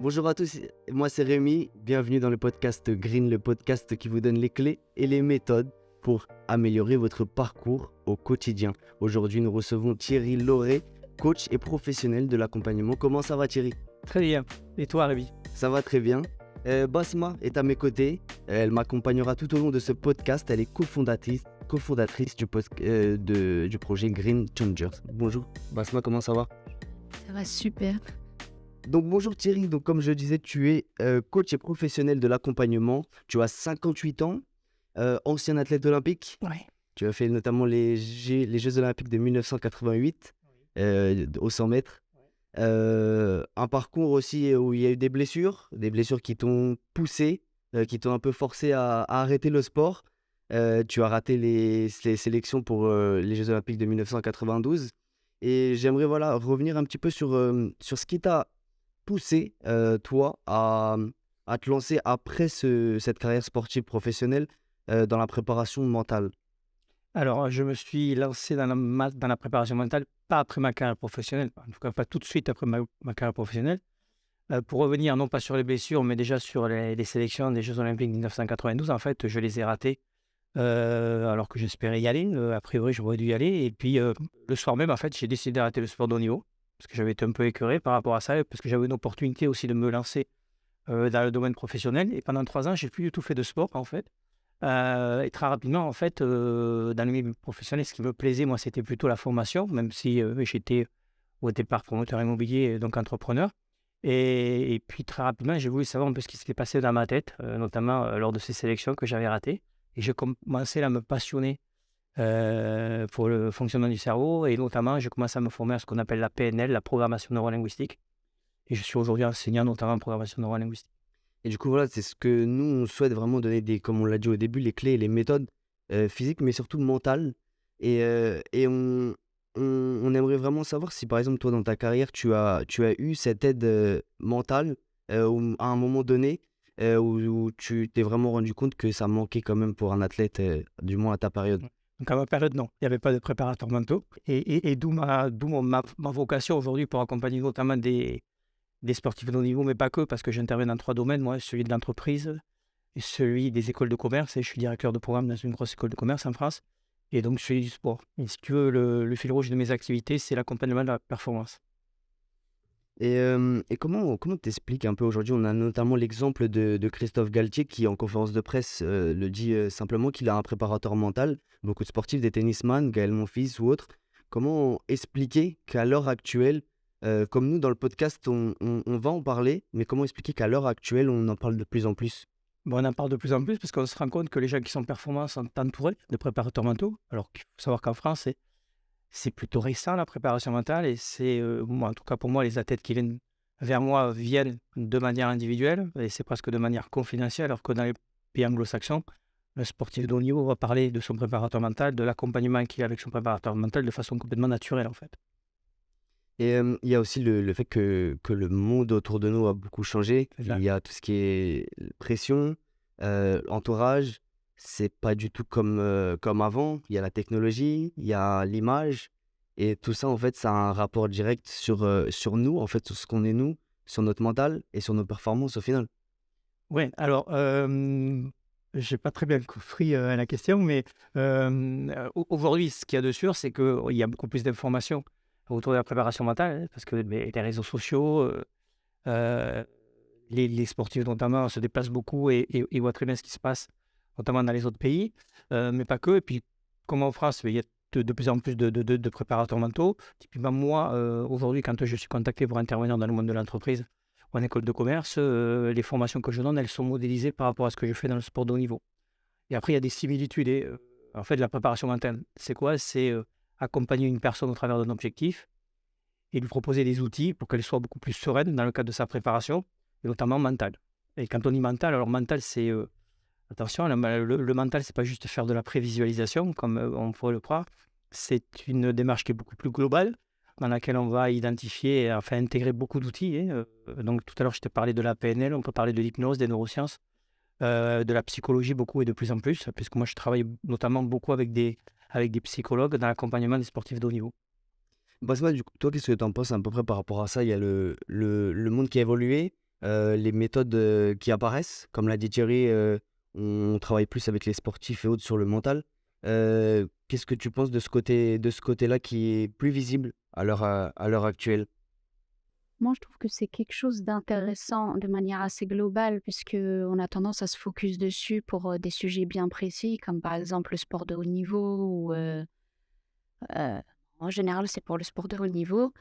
Bonjour à tous, moi c'est Rémi, bienvenue dans le podcast Green, le podcast qui vous donne les clés et les méthodes pour améliorer votre parcours au quotidien. Aujourd'hui nous recevons Thierry Lauré, coach et professionnel de l'accompagnement. Comment ça va Thierry? Très bien. Et toi, Rémi? Ça va très bien. Basma est à mes côtés, elle m'accompagnera tout au long de ce podcast, elle est cofondatrice du projet Green Changers. Bonjour Basma, comment ça va? Ça va super. Donc bonjour Thierry, donc comme je disais, tu es coach et professionnel de l'accompagnement, tu as 58 ans, ancien athlète olympique, Ouais. tu as fait notamment les Jeux olympiques de 1988 au 100 mètres, un parcours aussi où il y a eu des blessures qui t'ont poussé, qui t'ont un peu forcé à arrêter le sport. Tu as raté les sélections pour les Jeux olympiques de 1992 et j'aimerais revenir un petit peu sur ce qui t'a poussé, toi, à te lancer après cette carrière sportive professionnelle dans la préparation mentale? Alors, je me suis lancé dans la préparation mentale, pas après ma carrière professionnelle, en tout cas pas tout de suite après ma carrière professionnelle. Pour revenir non pas sur les blessures, mais déjà sur les sélections des Jeux olympiques 1992, en fait, je les ai ratées alors que j'espérais y aller. A priori, j'aurais dû y aller. Et puis, le soir même, en fait, j'ai décidé d'arrêter le sport de haut niveau parce que j'avais été un peu écœuré par rapport à ça, et parce que j'avais une opportunité aussi de me lancer dans le domaine professionnel. Et pendant 3 ans, j'ai plus du tout fait de sport, en fait. Et très rapidement, en fait, dans le milieu professionnel, ce qui me plaisait, moi, c'était plutôt la formation, même si j'étais au départ promoteur immobilier, donc entrepreneur. Et puis très rapidement, j'ai voulu savoir un peu ce qui s'était passé dans ma tête, notamment lors de ces sélections que j'avais ratées. Et j'ai commencé à me passionner pour le fonctionnement du cerveau. Et notamment, j'ai commencé à me former à ce qu'on appelle la PNL, la programmation neurolinguistique. Et je suis aujourd'hui enseignant notamment en programmation neurolinguistique. Et du coup, voilà, c'est ce que nous, on souhaite vraiment donner, comme on l'a dit au début, les clés et les méthodes physiques, mais surtout mentales. Et on aimerait vraiment savoir si, par exemple, toi, dans ta carrière, tu as eu cette aide mentale à un moment donné où tu t'es vraiment rendu compte que ça manquait quand même pour un athlète, du moins à ta période. Donc à ma période, non, il n'y avait pas de préparateur mentaux. Et d'où ma vocation aujourd'hui pour accompagner notamment des sportifs de haut niveau, mais pas que, parce que j'interviens dans 3 domaines, moi, celui de l'entreprise et celui des écoles de commerce. Et je suis directeur de programme dans une grosse école de commerce en France. Et donc, je fais du sport. Et si tu veux, le fil rouge de mes activités, c'est l'accompagnement de la performance. Et comment t'expliques un peu aujourd'hui? On a notamment l'exemple de Christophe Galtier qui, en conférence de presse, le dit simplement qu'il a un préparateur mental. Beaucoup de sportifs, des tennisman, Gaël Monfils ou autres. Comment expliquer qu'à l'heure actuelle, comme nous dans le podcast, on va en parler, mais comment expliquer qu'à l'heure actuelle, on en parle de plus en plus? Bon, on en parle de plus en plus parce qu'on se rend compte que les gens qui sont performants sont entourés de préparateurs mentaux. Alors qu'il faut savoir qu'en France, c'est plutôt récent la préparation mentale. Et c'est, moi, en tout cas pour moi, les athlètes qui viennent vers moi viennent de manière individuelle et c'est presque de manière confidentielle, alors que dans les pays anglo-saxons, le sportif de haut niveau va parler de son préparateur mental, de l'accompagnement qu'il a avec son préparateur mental de façon complètement naturelle, en fait. Et il y a aussi le fait que le monde autour de nous a beaucoup changé. C'est ça. Il y a tout ce qui est pression, entourage. C'est pas du tout comme avant. Il y a la technologie, il y a l'image et tout ça, en fait, ça a un rapport direct sur nous, en fait, sur ce qu'on est nous, sur notre mental et sur nos performances au final. Ouais, alors, j'ai pas très bien compris, la question, mais, aujourd'hui, ce qu'il y a de sûr, c'est qu'il y a beaucoup plus d'informations autour de la préparation mentale, hein, parce que, beh, les réseaux sociaux, heu, les sportifs notamment se déplacent beaucoup et voient très bien ce qui se passe, notamment dans les autres pays, mais pas que. Et puis, comme en France, il y a de plus en plus de préparateurs mentaux. Typiquement, moi, aujourd'hui, quand je suis contacté pour intervenir dans le monde de l'entreprise ou en école de commerce, les formations que je donne, elles sont modélisées par rapport à ce que je fais dans le sport de haut niveau. Et après, il y a des similitudes. Et en fait, la préparation mentale, c'est quoi? C'est accompagner une personne au travers d'un objectif et lui proposer des outils pour qu'elle soit beaucoup plus sereine dans le cadre de sa préparation, et notamment mentale. Et quand on dit mental, alors mental, c'est attention, le mental, c'est pas juste faire de la prévisualisation comme on pourrait le croire. C'est une démarche qui est beaucoup plus globale, dans laquelle on va identifier et enfin intégrer beaucoup d'outils, hein. Donc tout à l'heure, je t'ai parlé de la PNL, on peut parler de l'hypnose, des neurosciences, de la psychologie beaucoup et de plus en plus, puisque moi je travaille notamment beaucoup avec des psychologues dans l'accompagnement des sportifs de haut niveau. Basma, du coup, toi, qu'est-ce que tu en penses à peu près par rapport à ça? Il y a le monde qui a évolué. les méthodes qui apparaissent. Comme l'a dit Thierry, on travaille plus avec les sportifs et autres sur le mental. Qu'est-ce que tu penses de ce côté-là qui est plus visible à l'heure actuelle? Moi, je trouve que c'est quelque chose d'intéressant de manière assez globale, puisque on a tendance à se focus dessus pour des sujets bien précis, comme par exemple le sport de haut niveau, ou euh, en général, c'est pour le sport de haut niveau.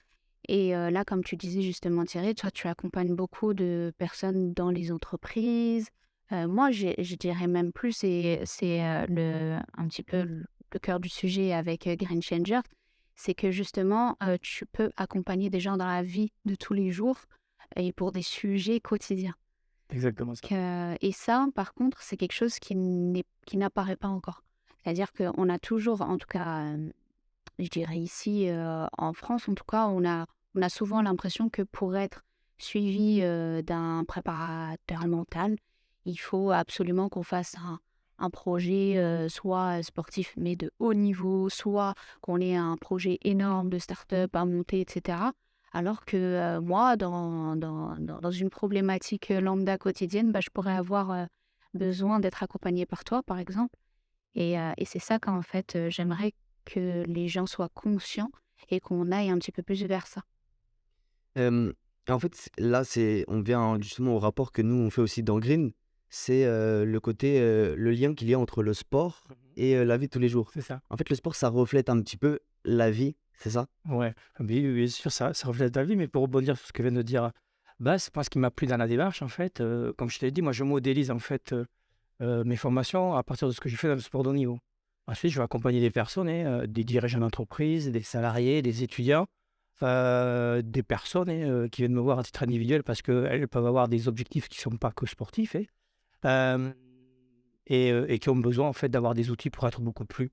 Et là, comme tu disais justement, Thierry, toi, tu accompagnes beaucoup de personnes dans les entreprises. Moi, je dirais même plus, un petit peu le cœur du sujet avec Green Changer, c'est que justement, tu peux accompagner des gens dans la vie de tous les jours et pour des sujets quotidiens. Exactement ça. Et ça, par contre, c'est quelque chose qui n'apparaît pas encore. C'est-à-dire qu'on a toujours, en tout cas, je dirais ici, en France, en tout cas, on a souvent l'impression que pour être suivi d'un préparateur mental, il faut absolument qu'on fasse un projet soit sportif, mais de haut niveau, soit qu'on ait un projet énorme de start-up à monter, etc. Alors que moi, dans une problématique lambda quotidienne, bah, je pourrais avoir besoin d'être accompagnée par toi, par exemple. Et c'est ça qu'en fait, j'aimerais que les gens soient conscients et qu'on aille un petit peu plus vers ça. Hem, En fait, là, on vient justement au rapport que nous, on fait aussi dans Green. C'est, le côté, le lien qu'il y a entre le sport Mhm. et la vie de tous les jours. C'est ça. En fait, le sport, ça reflète un petit peu la vie, c'est ça? Ouais, oui, oui, bien sûr, ça reflète ta vie, mais pour rebondir sur ce que vient de dire Bas, moi, ce qui m'a plu dans la démarche, en fait, comme je t'ai dit, moi, je modélise, en fait, mes formations à partir de ce que j'ai fait dans le sport de haut niveau. Ensuite, je vais accompagner des personnes, des dirigeants d'entreprise, des salariés, des étudiants, des personnes qui viennent me voir à titre individuel parce qu'elles peuvent avoir des objectifs qui ne sont pas que sportifs, euh, et qui ont besoin, en fait, d'avoir des outils pour être beaucoup plus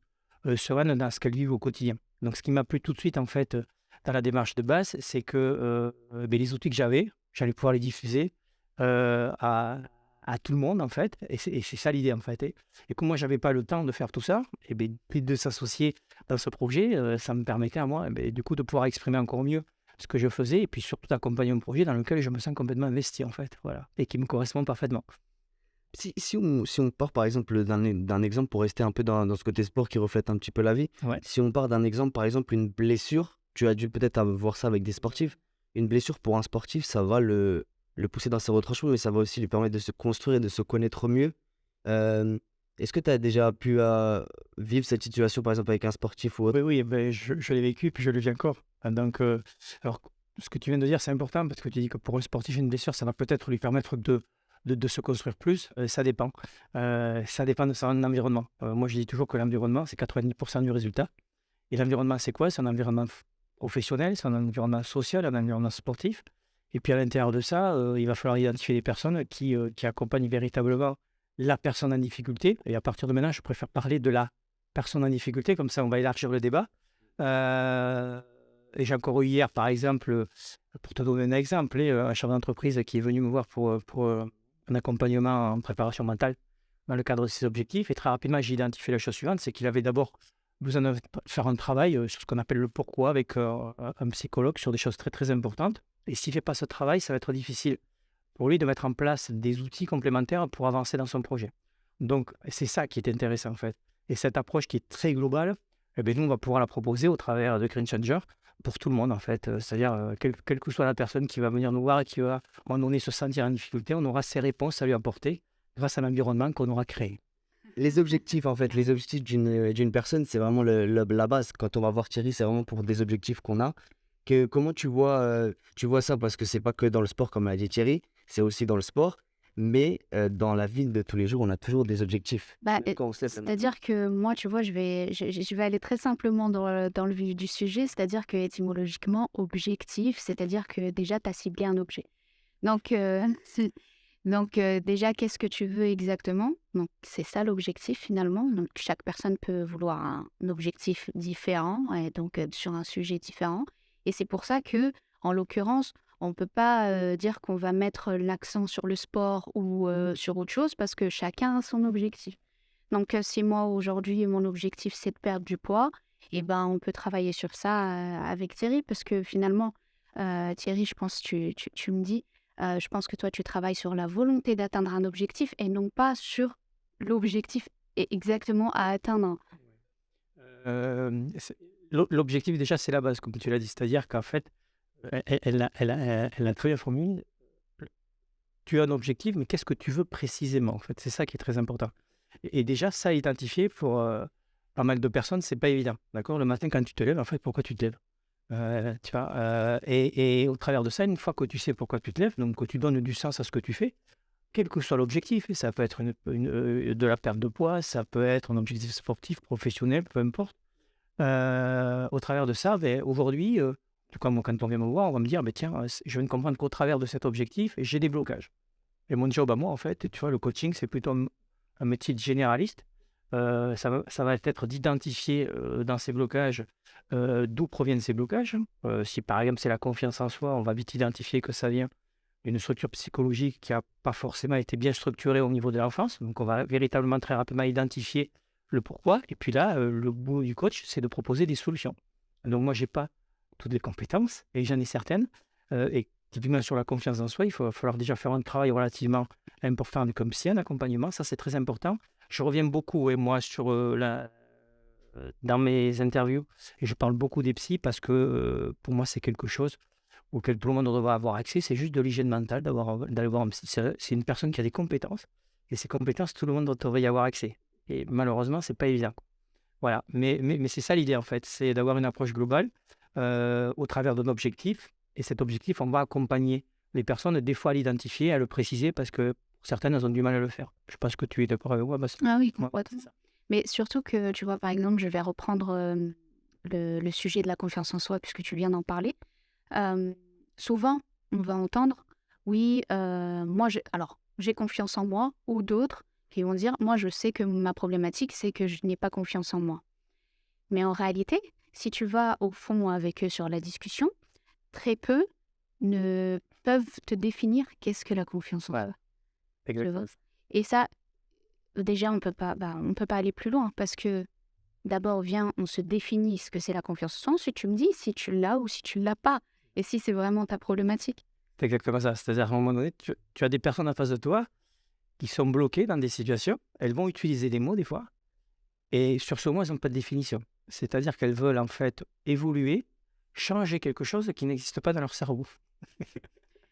sereines dans ce qu'elles vivent au quotidien. Donc, ce qui m'a plu tout de suite, en fait, dans la démarche de base, c'est que les outils que j'allais pouvoir les diffuser euh, à, à tout le monde, en fait. Et c'est ça l'idée, en fait. Et comme moi, je n'avais pas le temps de faire tout ça, et bien, de s'associer dans ce projet, ça me permettait à moi, du coup, de pouvoir exprimer encore mieux ce que je faisais et puis surtout d'accompagner un projet dans lequel je me sens complètement investi, en fait. Voilà. Et qui me correspond parfaitement. Si on part par exemple d'un exemple pour rester un peu dans ce côté sport qui reflète un petit peu la vie, Ouais. si on part d'un exemple, par exemple, une blessure, tu as dû peut-être voir ça avec des sportifs. Une blessure pour un sportif, ça va le pousser dans ses retranchements, mais ça va aussi lui permettre de se construire et de se connaître mieux. Euh, Est-ce que tu as déjà pu vivre cette situation, par exemple, avec un sportif ou autre? Oui, oui, ben, je l'ai vécu, puis je le vis encore. Donc, alors, ce que tu viens de dire, c'est important parce que tu dis que pour un sportif, une blessure, ça va peut-être lui permettre de se construire plus. Ça dépend. Ça dépend de son environnement. Moi, je dis toujours que l'environnement, c'est 90% du résultat. Et l'environnement, c'est quoi? C'est un environnement professionnel, c'est un environnement social, un environnement sportif. Et puis, à l'intérieur de ça, il va falloir identifier les personnes qui accompagnent véritablement la personne en difficulté. Et à partir de maintenant, je préfère parler de la personne en difficulté, comme ça on va élargir le débat. Et j'ai encore eu hier, par exemple, pour te donner un exemple, un chef d'entreprise qui est venu me voir pour un accompagnement en préparation mentale dans le cadre de ses objectifs. Et très rapidement, j'ai identifié la chose suivante, c'est qu'il avait d'abord besoin de faire un travail sur ce qu'on appelle le pourquoi avec un psychologue sur des choses très très importantes. Et s'il ne fait pas ce travail, ça va être difficile pour lui de mettre en place des outils complémentaires pour avancer dans son projet. Donc, c'est ça qui est intéressant en fait. Et cette approche qui est très globale, eh bien, nous, on va pouvoir la proposer au travers de Green Changer pour tout le monde en fait. C'est-à-dire, quelle que soit la personne qui va venir nous voir et qui va, à un moment donné, se sentir en difficulté, on aura ses réponses à lui apporter grâce à l'environnement qu'on aura créé. Les objectifs, en fait, les objectifs d'une personne, c'est vraiment la base. Quand on va voir Thierry, c'est vraiment pour des objectifs qu'on a. Comment tu vois ça? Parce que c'est pas que dans le sport, comme a dit Thierry, c'est aussi dans le sport. Mais dans la vie de tous les jours, on a toujours des objectifs. Bah, Même quand on se lève le matin. c'est-à-dire que moi, tu vois, je vais aller très simplement dans le vif du sujet, c'est-à-dire que étymologiquement, objectif, c'est-à-dire que déjà, tu as ciblé un objet. Donc, déjà, qu'est-ce que tu veux exactement? Donc, c'est ça l'objectif finalement. Donc, chaque personne peut vouloir un objectif différent et donc sur un sujet différent. Et c'est pour ça que, en l'occurrence, on ne peut pas dire qu'on va mettre l'accent sur le sport ou sur autre chose parce que chacun a son objectif. Donc, si moi aujourd'hui mon objectif c'est de perdre du poids, et ben on peut travailler sur ça avec Thierry parce que finalement, Thierry, je pense tu me dis, Je pense que toi, tu travailles sur la volonté d'atteindre un objectif et non pas sur l'objectif exactement à atteindre. L'objectif, déjà, c'est la base, comme tu l'as dit. C'est-à-dire qu'en fait, elle a très bien formulé. Tu as un objectif, mais qu'est-ce que tu veux précisément? En fait, c'est ça qui est très important. Et déjà, ça, identifier pour pas mal de personnes, c'est pas évident. D'accord? Le matin, quand tu te lèves, en fait, pourquoi tu te lèves? Tu vois, et au travers de ça, une fois que tu sais pourquoi tu te lèves, donc que tu donnes du sens à ce que tu fais, quel que soit l'objectif, et ça peut être de la perte de poids, ça peut être un objectif sportif, professionnel, peu importe. Au travers de ça, ben, aujourd'hui, en tout cas, moi, quand on vient me voir, on va me dire, ben, tiens, je viens de comprendre qu'au travers de cet objectif, j'ai des blocages. Et mon job à moi, en fait, tu vois, le coaching, c'est plutôt un métier de généraliste. Ça va être d'identifier dans ces blocages d'où proviennent ces blocages. Si par exemple c'est la confiance en soi, on va vite identifier que ça vient d'une structure psychologique qui n'a pas forcément été bien structurée au niveau de l'enfance. Donc on va véritablement très rapidement identifier le pourquoi. Et puis là, le boulot du coach, c'est de proposer des solutions. Donc moi, je n'ai pas toutes les compétences et j'en ai certaines. Et typiquement sur la confiance en soi, il va falloir déjà faire un travail relativement important comme c'est un accompagnement. Ça, c'est très important. Je reviens beaucoup, et moi, sur dans mes interviews, et je parle beaucoup des psys parce que pour moi, c'est quelque chose auquel tout le monde devrait avoir accès. C'est juste de l'hygiène mentale d'aller voir un psy. C'est une personne qui a des compétences, et ces compétences, tout le monde devrait y avoir accès. Et malheureusement, c'est pas évident. Voilà, mais c'est ça l'idée en fait, c'est d'avoir une approche globale au travers d'un objectif. Et cet objectif, on va accompagner les personnes, des fois à l'identifier, à le préciser, parce que certaines, elles ont du mal à le faire. Je pense que tu es d'accord avec moi. Ah oui, Ouais, complètement. c'est ça. Mais surtout que, tu vois, par exemple, je vais reprendre le sujet de la confiance en soi, puisque tu viens d'en parler. Souvent, on va entendre, oui, alors, j'ai confiance en moi, ou d'autres qui vont dire, moi, je sais que ma problématique, c'est que je n'ai pas confiance en moi. Mais en réalité, si tu vas au fond avec eux sur la discussion, très peu ne peuvent te définir qu'est-ce que la confiance en Voilà, soi. Tu vois. exactement. Et ça, déjà, on peut pas aller plus loin parce que d'abord, on se définit ce que c'est la confiance en soi. Ensuite, tu me dis si tu l'as ou si tu l'as pas. Et si c'est vraiment ta problématique. C'est exactement ça. C'est-à-dire, à un moment donné, tu as des personnes en face de toi qui sont bloquées dans des situations. Elles vont utiliser des mots des fois. Et sur ce mot, elles n'ont pas de définition. C'est-à-dire qu'elles veulent en fait évoluer, changer quelque chose qui n'existe pas dans leur cerveau.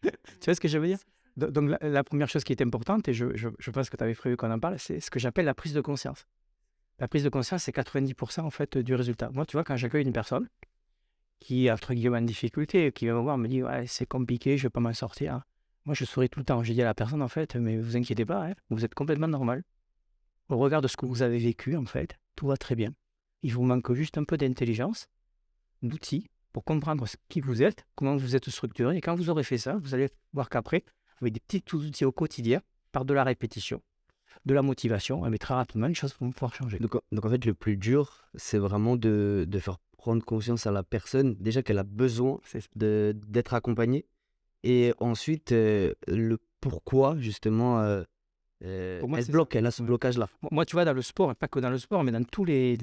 Tu vois ce que je veux dire? Donc la première chose qui est importante, et je pense que tu avais prévu qu'on en parle, c'est ce que j'appelle la prise de conscience. La prise de conscience, c'est 90% en fait du résultat. Moi, tu vois, quand j'accueille une personne qui est entre guillemets en difficulté, qui vient me voir, me dit ouais, c'est compliqué, je ne vais pas m'en sortir. Moi, je souris tout le temps. Je dis à la personne en fait, mais vous inquiétez pas, hein, vous êtes complètement normal. Au regard de ce que vous avez vécu, en fait, tout va très bien. Il vous manque juste un peu d'intelligence, d'outils pour comprendre qui vous êtes, comment vous êtes structuré. Et quand vous aurez fait ça, vous allez voir qu'après, avec des petits outils au quotidien, par de la répétition, de la motivation, mais très rapidement, les choses vont pouvoir changer. Donc en fait, le plus dur, c'est vraiment de faire prendre conscience à la personne, déjà qu'elle a besoin d'être accompagnée, et ensuite le pourquoi, justement, Pour moi, elle se c'est ça. bloque, elle a ce Ouais. blocage-là. Moi, tu vois, dans le sport, et pas que dans le sport, mais dans tous les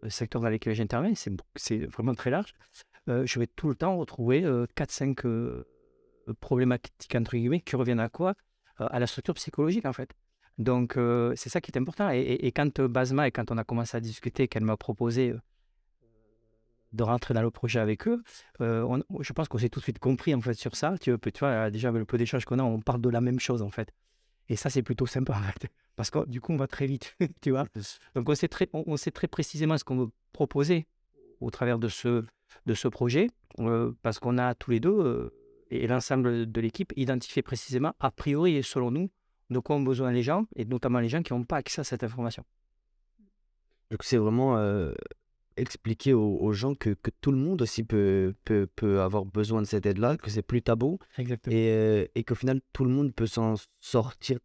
secteurs dans lesquels j'interviens, c'est vraiment très large. Je vais tout le temps retrouver 4-5 problématiques, entre guillemets, qui reviennent à quoi? À la structure psychologique, en fait. Donc, c'est ça qui est important. Et quand Basma, et quand on a commencé à discuter, qu'elle m'a proposé de rentrer dans le projet avec eux, je pense qu'on s'est tout de suite compris, en fait, sur ça. Tu vois, déjà, avec le peu d'échanges qu'on a, on parle de la même chose, en fait. Et ça, c'est plutôt sympa, en fait. Parce que du coup, on va très vite, tu vois. Donc, on sait très précisément ce qu'on veut proposer au travers de ce projet, parce qu'on a tous les deux, et l'ensemble de l'équipe, identifié précisément, a priori et selon nous, de quoi ont besoin les gens, et notamment les gens qui n'ont pas accès à cette information. Donc c'est vraiment expliquer aux gens que tout le monde aussi peut avoir besoin de cette aide-là, que c'est plus tabou, Exactement. et qu'au final, tout le monde peut s'en sortir,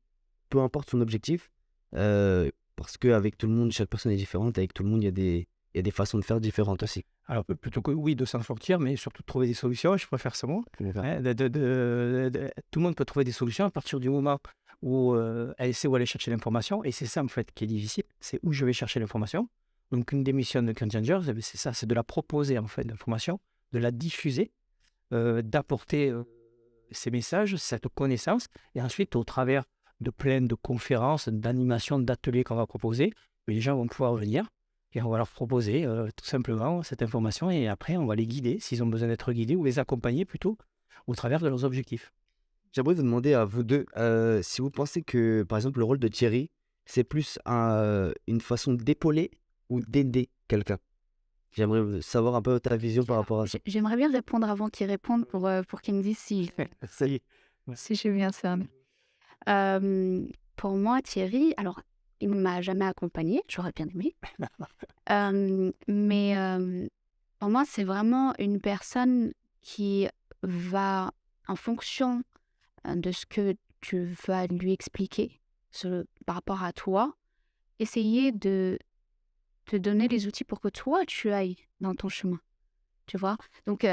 peu importe son objectif, parce qu'avec tout le monde, chaque personne est différente, avec tout le monde, il y a des façons de faire différentes aussi. Alors, plutôt que oui, de s'en sortir, mais surtout de trouver des solutions, je préfère ce mot. Hein, tout le monde peut trouver des solutions à partir du moment où elle sait où aller chercher l'information. Et c'est ça, en fait, qui est difficile. C'est où je vais chercher l'information. Donc, une des missions de Game Changers, c'est ça, c'est de la proposer, en fait, l'information, de la diffuser, d'apporter ces messages, cette connaissance. Et ensuite, au travers de plein de conférences, d'animations, d'ateliers qu'on va proposer, les gens vont pouvoir venir et on va leur proposer tout simplement cette information. Et après, on va les guider, s'ils ont besoin d'être guidés, ou les accompagner plutôt au travers de leurs objectifs. J'aimerais vous demander à vous deux si vous pensez que, par exemple, le rôle de Thierry, c'est plus une façon d'épauler ou d'aider quelqu'un. J'aimerais savoir un peu ta vision par Alors, rapport à ça. j'aimerais bien répondre avant qu'il réponde pour qu'il me dise Ça y est. si je suis bien cerné. Pour moi, Thierry, alors, il ne m'a jamais accompagnée, j'aurais bien aimé. Mais pour moi, c'est vraiment une personne qui va, en fonction de ce que tu vas lui expliquer par rapport à toi, essayer de te donner les outils pour que toi, tu ailles dans ton chemin. Tu vois? Donc,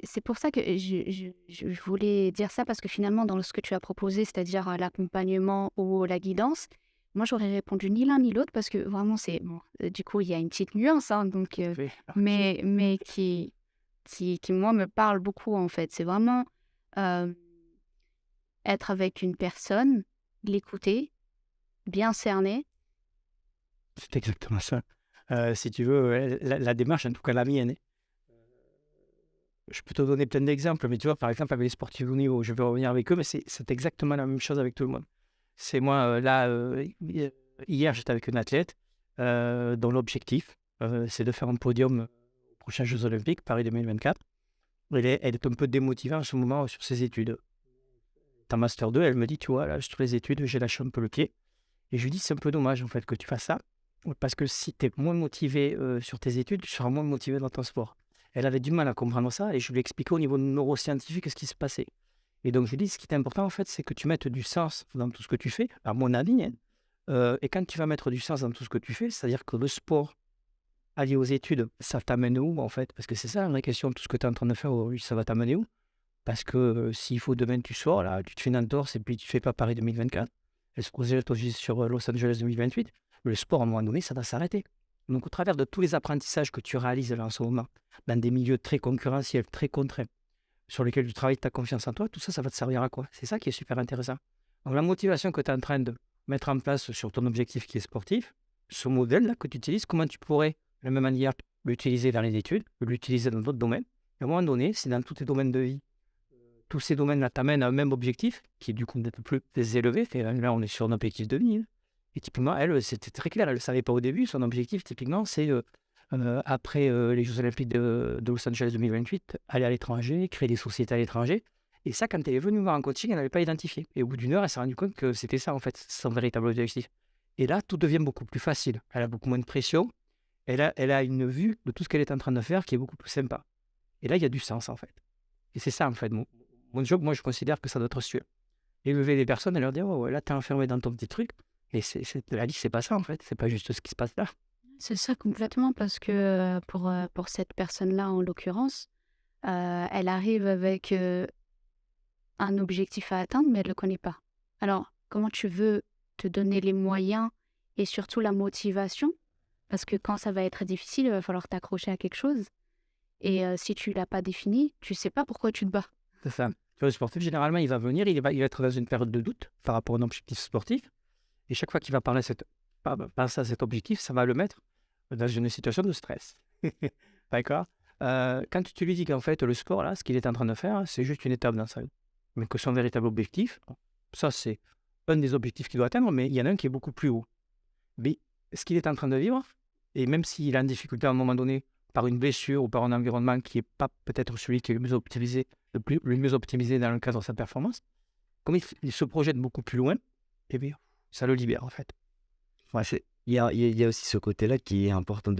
c'est pour ça que je voulais dire ça, parce que finalement, dans ce que tu as proposé, c'est-à-dire l'accompagnement ou la guidance, moi, j'aurais répondu ni l'un ni l'autre, parce que vraiment, c'est bon. Du coup, il y a une petite nuance, hein, donc, Oui. mais qui, moi, me parle beaucoup, en fait. C'est vraiment être avec une personne, l'écouter, bien cerner. C'est exactement ça. Si tu veux, la démarche, en tout cas la mienne, je peux te donner plein d'exemples, mais tu vois, par exemple, avec les sportifs de haut niveau, je vais revenir avec eux, mais c'est exactement la même chose avec tout le monde. C'est moi, là, hier, j'étais avec une athlète dont l'objectif, c'est de faire un podium aux prochains Jeux Olympiques, Paris 2024. Elle est un peu démotivée en ce moment sur ses études. En Master 2, elle me dit, tu vois, là, sur les études, j'ai lâché un peu le pied. Et je lui dis, c'est un peu dommage, en fait, que tu fasses ça, parce que si tu es moins motivé sur tes études, tu seras moins motivé dans ton sport. Elle avait du mal à comprendre ça, et je lui ai expliqué au niveau neuroscientifique ce qui se passait. Et donc, je lui dis, ce qui est important, en fait, c'est que tu mettes du sens dans tout ce que tu fais, à mon avis. Et quand tu vas mettre du sens dans tout ce que tu fais, c'est-à-dire que le sport allié aux études, ça t'amène où, en fait? Parce que c'est ça la vraie question, tout ce que tu es en train de faire aujourd'hui, ça va t'amener où? Parce que s'il faut demain, tu sors, là, tu te fais une entorse, et puis tu ne fais pas Paris 2024, elle se projette aussi sur Los Angeles 2028, le sport, à un moment donné, ça va s'arrêter. Donc, au travers de tous les apprentissages que tu réalises là en ce moment, dans des milieux très concurrentiels, très contraints, sur lesquels tu travailles ta confiance en toi, tout ça, ça va te servir à quoi? C'est ça qui est super intéressant. Donc, la motivation que tu es en train de mettre en place sur ton objectif qui est sportif, ce modèle-là que tu utilises, comment tu pourrais, de la même manière, l'utiliser dans les études, l'utiliser dans d'autres domaines. Et à un moment donné, c'est dans tous tes domaines de vie, tous ces domaines-là t'amènent à un même objectif, qui est du coup peut-être plus élevé. Et là, on est sur un objectif de vie. Et typiquement, elle, c'était très clair. Elle ne le savait pas au début. Son objectif, typiquement, c'est après les Jeux Olympiques de Los Angeles 2028, aller à l'étranger, créer des sociétés à l'étranger. Et ça, quand elle est venue me voir en coaching, elle n'avait pas identifié. Et au bout d'une heure, elle s'est rendue compte que c'était ça, en fait, son véritable objectif. Et là, tout devient beaucoup plus facile. Elle a beaucoup moins de pression. Elle a une vue de tout ce qu'elle est en train de faire qui est beaucoup plus sympa. Et là, il y a du sens, en fait. Et c'est ça, en fait, mon job. Moi, je considère que ça doit être sûr. Élever les personnes et leur dire, oh, ouais, là, t'es enfermé dans ton petit truc. Et la vie, c'est pas ça, en fait. C'est pas juste ce qui se passe là. C'est ça complètement, parce que pour cette personne-là, en l'occurrence, elle arrive avec un objectif à atteindre, mais elle ne le connaît pas. Alors, comment tu veux te donner les moyens et surtout la motivation? Parce que quand ça va être difficile, il va falloir t'accrocher à quelque chose. Et si tu ne l'as pas défini, tu ne sais pas pourquoi tu te bats. C'est ça. Tu vois, le sportif, généralement, il va venir, il va être dans une période de doute par rapport à un objectif sportif. Et chaque fois qu'il va penser à cet objectif, ça va le mettre dans une situation de stress. D'accord? Quand tu lui dis qu'en fait, le sport, là, ce qu'il est en train de faire, c'est juste une étape dans sa vie. Mais que son véritable objectif, ça, c'est un des objectifs qu'il doit atteindre, mais il y en a un qui est beaucoup plus haut. Mais ce qu'il est en train de vivre, et même s'il a une difficulté à un moment donné, par une blessure ou par un environnement qui n'est pas peut-être celui qui est le mieux optimisé dans le cadre de sa performance, comme il se projette beaucoup plus loin, eh bien, ça le libère, en fait. Ouais, il y a aussi ce côté-là qui est important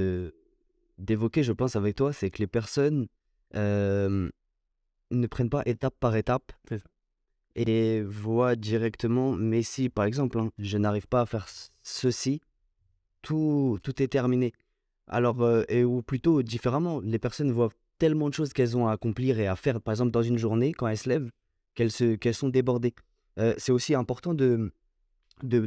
d'évoquer, je pense, avec toi, c'est que les personnes ne prennent pas étape par étape C'est ça. et voient directement, mais si, par exemple, hein, je n'arrive pas à faire ceci, tout est terminé. Alors, ou plutôt différemment, les personnes voient tellement de choses qu'elles ont à accomplir et à faire, par exemple, dans une journée, quand elles se lèvent, qu'elles sont débordées. C'est aussi important de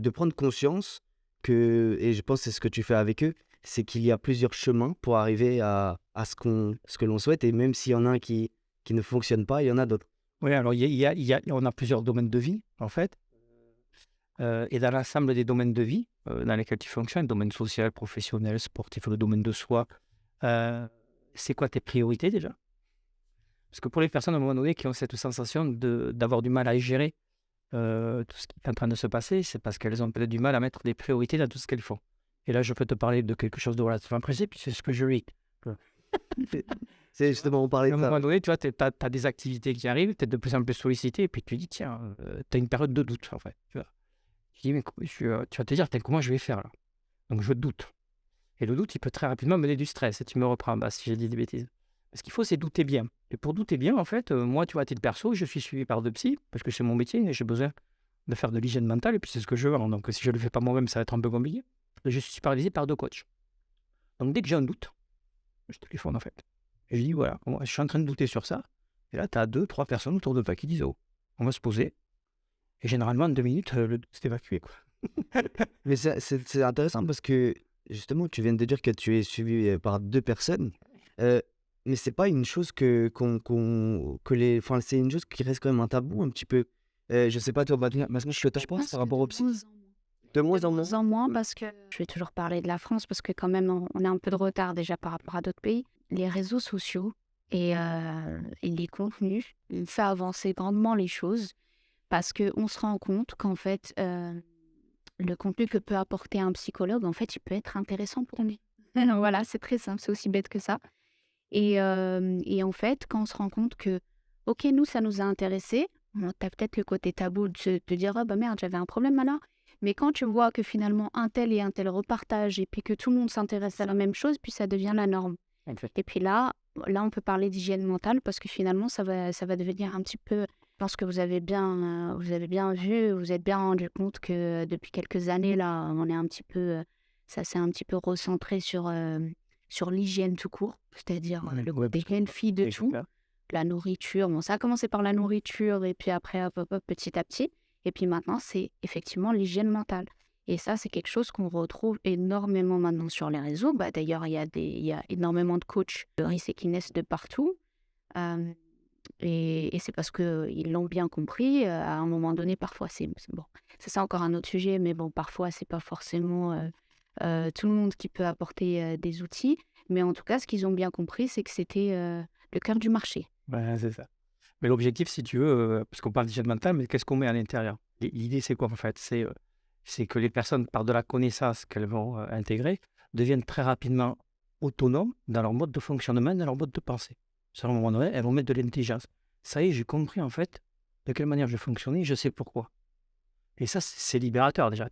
prendre conscience que, et je pense que c'est ce que tu fais avec eux, c'est qu'il y a plusieurs chemins pour arriver à ce que l'on souhaite, et même s'il y en a un qui ne fonctionne pas, il y en a d'autres. Oui, alors on a plusieurs domaines de vie, en fait. Et dans l'ensemble des domaines de vie dans lesquels tu fonctionnes, domaine social, professionnel, sportif, le domaine de soi, euh, c'est quoi tes priorités déjà? Parce que pour les personnes à un moment donné qui ont cette sensation d'avoir du mal à gérer tout ce qui est en train de se passer, c'est parce qu'elles ont peut-être du mal à mettre des priorités dans tout ce qu'elles font. Et là, je peux te parler de quelque chose de relativement précis, puis c'est ce que je vis. C'est justement, on parlait À un de ça. moment donné, tu vois, tu as des activités qui arrivent, tu es de plus en plus sollicité, et puis tu dis, tiens, tu as une période de doute, en fait. Tu vois. Tu dis, mais tu vas te dire, comment je vais faire là? Donc je doute. Et le doute, il peut très rapidement mener du stress. Et tu me reprends, si j'ai dit des bêtises. Ce qu'il faut, c'est douter bien. Et pour douter bien, en fait, moi, tu vois, à titre perso, je suis suivi par 2 psys, parce que c'est mon métier, et j'ai besoin de faire de l'hygiène mentale, et puis c'est ce que je vends. Donc si je ne le fais pas moi-même, ça va être un peu compliqué. Et je suis supervisé par 2 coachs. Donc dès que j'ai un doute, je téléphone, en fait. Et je dis, voilà, moi, je suis en train de douter sur ça. Et là, tu as 2, 3 personnes autour de toi qui disent, oh, on va se poser. Et généralement, en 2 minutes, le doute s'est évacué, quoi. Mais c'est intéressant parce que justement, tu viens de dire que tu es suivi par 2 personnes. Mais c'est pas une chose enfin, c'est une chose qui reste quand même un tabou un petit peu. Je sais pas toi, maintenant, ce que tu penses par rapport aux psy? De moins en moins? En moins parce que je vais toujours parler de la France parce que quand même on a un peu de retard déjà par rapport à d'autres pays. Les réseaux sociaux et les contenus, ils font avancer grandement les choses parce qu'on se rend compte qu'en fait, le contenu que peut apporter un psychologue, en fait, il peut être intéressant pour nous. Voilà, c'est très simple, c'est aussi bête que ça. Et en fait, quand on se rend compte que, ok, nous, ça nous a intéressés, tu as peut-être le côté tabou de te dire, oh bah merde, j'avais un problème alors. Mais quand tu vois que finalement un tel et un tel repartagent et puis que tout le monde s'intéresse à la même chose, puis ça devient la norme. Et puis là, on peut parler d'hygiène mentale parce que finalement, ça va devenir un petit peu. Je pense que vous avez bien vu, vous êtes bien rendu compte que depuis quelques années, là, on est un petit peu. Ça s'est un petit peu recentré sur l'hygiène tout court, c'est-à-dire le côté healthy de tout. La nourriture, bon, ça a commencé par la nourriture et puis après, hop, hop, hop, petit à petit. Et puis maintenant, c'est effectivement l'hygiène mentale. Et ça, c'est quelque chose qu'on retrouve énormément maintenant sur les réseaux. Bah, d'ailleurs, il y a énormément de coachs de RIS et qui naissent de partout. Et c'est parce qu'ils l'ont bien compris. À un moment donné, parfois, c'est bon. C'est encore un autre sujet, mais bon, parfois, c'est pas forcément tout le monde qui peut apporter des outils. Mais en tout cas, ce qu'ils ont bien compris, c'est que c'était le cœur du marché. Ben, c'est ça. Mais l'objectif, si tu veux, parce qu'on parle d'hygiène mentale, mais qu'est-ce qu'on met à l'intérieur? L'idée, c'est quoi en fait? C'est que les personnes, par de la connaissance qu'elles vont intégrer, deviennent très rapidement autonomes dans leur mode de fonctionnement, dans leur mode de pensée. À un moment donné, elles vont mettre de l'intelligence. Ça y est, j'ai compris en fait de quelle manière je fonctionnais, je sais pourquoi. Et ça, c'est libérateur déjà.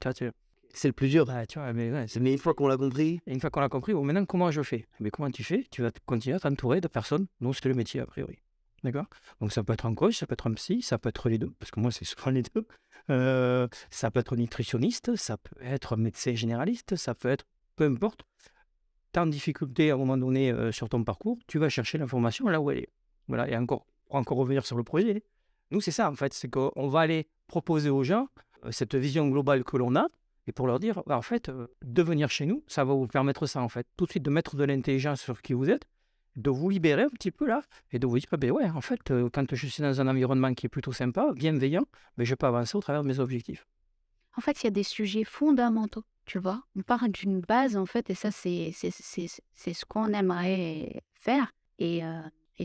C'est le plus dur. Bah, tu vois, mais ouais, Mais une fois qu'on l'a compris, et une fois qu'on l'a compris, bon, maintenant, comment je fais? Mais comment tu fais? Tu vas continuer à t'entourer de personnes dont c'est le métier, a priori. D'accord? Donc, ça peut être un coach, ça peut être un psy, ça peut être les deux, parce que moi, c'est souvent les deux. Ça peut être un nutritionniste, ça peut être un médecin généraliste, ça peut être, peu importe. Tu es en difficulté à un moment donné sur ton parcours, tu vas chercher l'information là où elle est. Voilà, et encore, pour encore revenir sur le projet, nous, c'est ça, en fait, c'est qu'on va aller proposer aux gens cette vision globale que l'on a, et pour leur dire, en fait, de venir chez nous, ça va vous permettre ça, en fait, tout de suite de mettre de l'intelligence sur qui vous êtes, de vous libérer un petit peu là, et de vous dire, ben ouais, en fait, quand je suis dans un environnement qui est plutôt sympa, bienveillant, ben je peux avancer au travers de mes objectifs. En fait, il y a des sujets fondamentaux, tu vois. On part d'une base, en fait, et ça, c'est ce qu'on aimerait faire et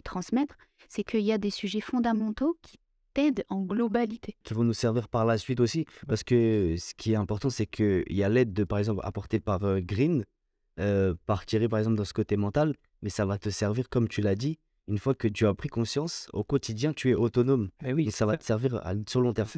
transmettre. C'est qu'il y a des sujets fondamentaux qui t'aident en globalité. qui vont nous servir par la suite aussi. Parce que ce qui est important, c'est qu'il y a l'aide, par exemple, apportée par Green, par Thierry, par exemple, dans ce côté mental, mais ça va te servir, comme tu l'as dit, une fois que tu as pris conscience, au quotidien, tu es autonome. Mais oui, Et ça va te servir sur le long terme.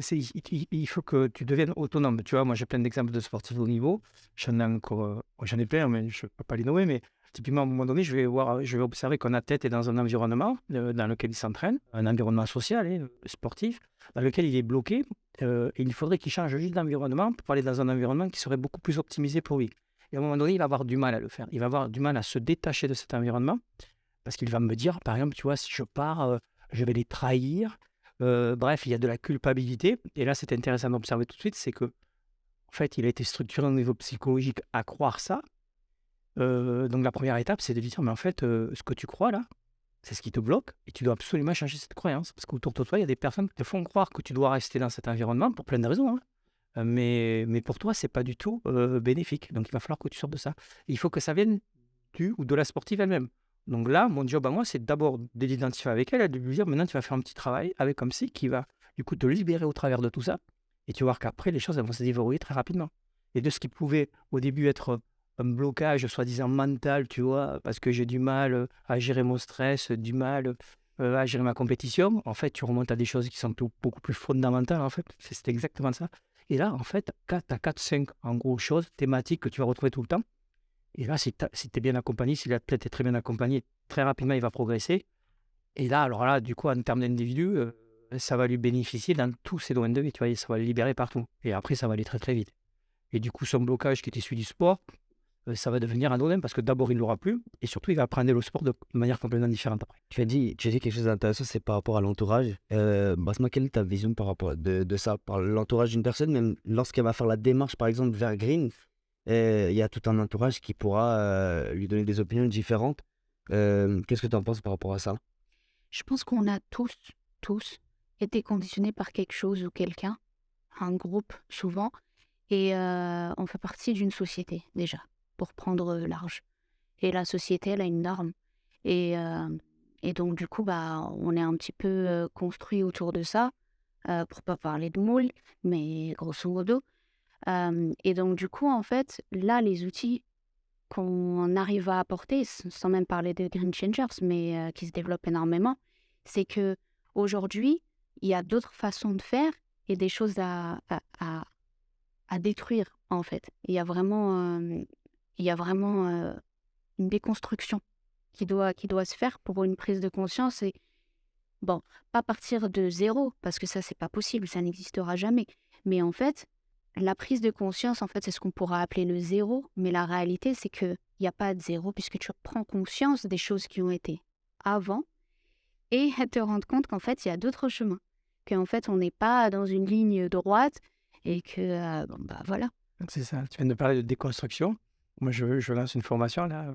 il faut que tu deviennes autonome. Tu vois, moi j'ai plein d'exemples de sportifs de haut niveau. J'en ai plein, mais je ne peux pas les nommer. Mais typiquement, à un moment donné, je vais observer qu'un athlète est dans un environnement dans lequel il s'entraîne, un environnement social, sportif, dans lequel il est bloqué. Et il faudrait qu'il change juste d'environnement pour aller dans un environnement qui serait beaucoup plus optimisé pour lui. Et à un moment donné, il va avoir du mal à le faire. Il va avoir du mal à se détacher de cet environnement. Parce qu'il va me dire, par exemple, tu vois, si je pars, je vais les trahir. Bref, il y a de la culpabilité. Et là, c'est intéressant d'observer tout de suite, c'est que, en fait, il a été structuré au niveau psychologique à croire ça. Donc, la première étape, c'est de lui dire, mais en fait, ce que tu crois là, C'est ce qui te bloque et tu dois absolument changer cette croyance. Parce qu'autour de toi, il y a des personnes qui te font croire que tu dois rester dans cet environnement pour plein de raisons, hein. Mais pour toi, c'est pas du tout bénéfique. Donc, il va falloir que tu sortes de ça. Et il faut que ça vienne du ou de la sportive elle-même. Donc là, mon job à moi, c'est d'abord de l'identifier avec elle et de lui dire maintenant, tu vas faire un petit travail avec un psy qui va du coup te libérer au travers de tout ça. Et tu vas voir qu'après, les choses elles vont se déverrouiller très rapidement. Et de ce qui pouvait au début être un blocage soi-disant mental, tu vois, parce que j'ai du mal à gérer mon stress, du mal à gérer ma compétition, en fait, tu remontes à des choses qui sont beaucoup plus fondamentales, en fait. C'est exactement ça. Et là, en fait, tu as 4-5 en gros choses thématiques que tu vas retrouver tout le temps. Et là, si tu es bien accompagné, si l'athlète est très bien accompagné, très rapidement, il va progresser. Et là, alors là, du coup, en termes d'individu, ça va lui bénéficier dans tous ses domaines de vie, tu vois, et ça va le libérer partout. Et après, ça va aller très, très vite. Et du coup, son blocage qui était celui du sport, ça va devenir anodin parce que d'abord, il ne l'aura plus et surtout, il va apprendre le sport de manière complètement différente après. Tu as dit quelque chose d'intéressant, c'est par rapport à l'entourage. Basma, quelle est ta vision par rapport de ça, par l'entourage d'une personne, même lorsqu'elle va faire la démarche, par exemple, vers Green, il y a tout un entourage qui pourra lui donner des opinions différentes. Qu'est-ce que tu en penses par rapport à ça? Je pense qu'on a tous été conditionnés par quelque chose ou quelqu'un, un groupe souvent, et on fait partie d'une société déjà, pour prendre large. Et la société, elle a une norme. Et, et donc, du coup, on est un petit peu construit autour de ça, pour pas parler de moule, mais grosso modo. Et donc, du coup, en fait, là, les outils qu'on arrive à apporter, sans même parler de Green Changers, mais qui se développent énormément, c'est que aujourd'hui, il y a d'autres façons de faire et des choses à détruire, en fait. Il y a vraiment une déconstruction qui doit se faire pour une prise de conscience. Et bon, pas partir de zéro, parce que ça, c'est pas possible, ça n'existera jamais. Mais en fait, la prise de conscience, en fait, c'est ce qu'on pourra appeler le zéro. Mais la réalité, c'est qu'il n'y a pas de zéro, puisque tu prends conscience des choses qui ont été avant et te rendre compte qu'en fait, il y a d'autres chemins. Qu'en fait, on n'est pas dans une ligne droite et que, voilà. C'est ça. Tu viens de parler de déconstruction. Moi, je lance une formation là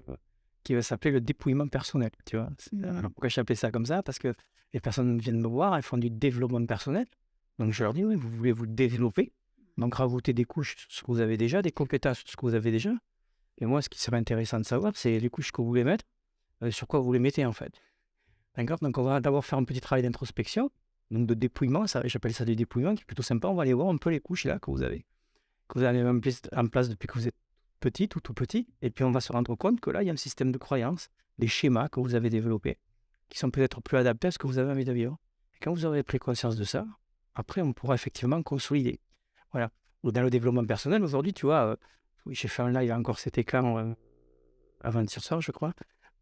qui va s'appeler le dépouillement personnel. Tu vois. Alors, pourquoi j'ai appelé ça comme ça? Parce que les personnes viennent me voir, elles font du développement personnel. Donc, je leur dis, oui, vous voulez vous développer. Donc, rajouter des couches sur ce que vous avez déjà, des compétences sur ce que vous avez déjà. Et moi, ce qui serait intéressant de savoir, c'est les couches que vous voulez mettre, sur quoi vous les mettez en fait. D'accord? Donc, on va d'abord faire un petit travail d'introspection, donc de dépouillement. J'appelle ça du dépouillement, qui est plutôt sympa. On va aller voir un peu les couches là que vous avez en place depuis que vous êtes petite ou tout petit. Et puis, on va se rendre compte que là, il y a un système de croyances, des schémas que vous avez développés, qui sont peut-être plus adaptés à ce que vous avez envie de vivre. Et quand vous aurez pris conscience de ça, après, on pourra effectivement consolider. Voilà. Ou dans le développement personnel, aujourd'hui, tu vois, oui, j'ai fait un live encore, c'était quand avant-hier soir, je crois.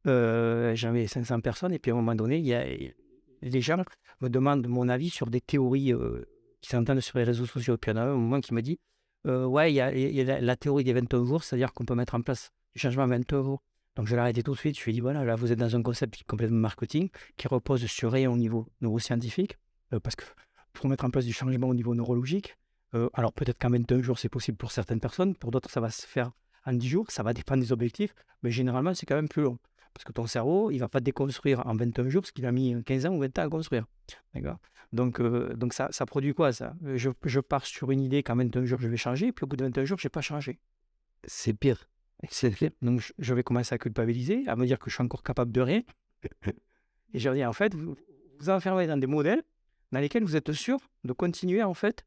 J'avais 500 personnes, et puis à un moment donné, les gens me demandent mon avis sur des théories qui s'entendent sur les réseaux sociaux. Puis il y en a un moment qui me dit ouais, il y a la théorie des 21 jours, c'est-à-dire qu'on peut mettre en place du changement en 21 jours. Donc je l'ai arrêté tout de suite. Je lui ai dit voilà, là vous êtes dans un concept qui est complètement marketing, qui repose sur rien au niveau neuroscientifique, parce que pour mettre en place du changement au niveau neurologique, alors peut-être qu'en 21 jours c'est possible pour certaines personnes, pour d'autres ça va se faire en 10 jours, ça va dépendre des objectifs, mais généralement c'est quand même plus long. Parce que ton cerveau, il ne va pas déconstruire en 21 jours parce qu'il a mis 15 ans ou 20 ans à construire. D'accord? Donc ça produit quoi ça? Je pars sur une idée qu'en 21 jours je vais changer, et puis au bout de 21 jours, je n'ai pas changé. C'est pire. C'est pire. Donc je vais commencer à culpabiliser, à me dire que je suis encore capable de rien. Et je leur dis en fait, vous vous enfermez dans des modèles dans lesquels vous êtes sûr de continuer en fait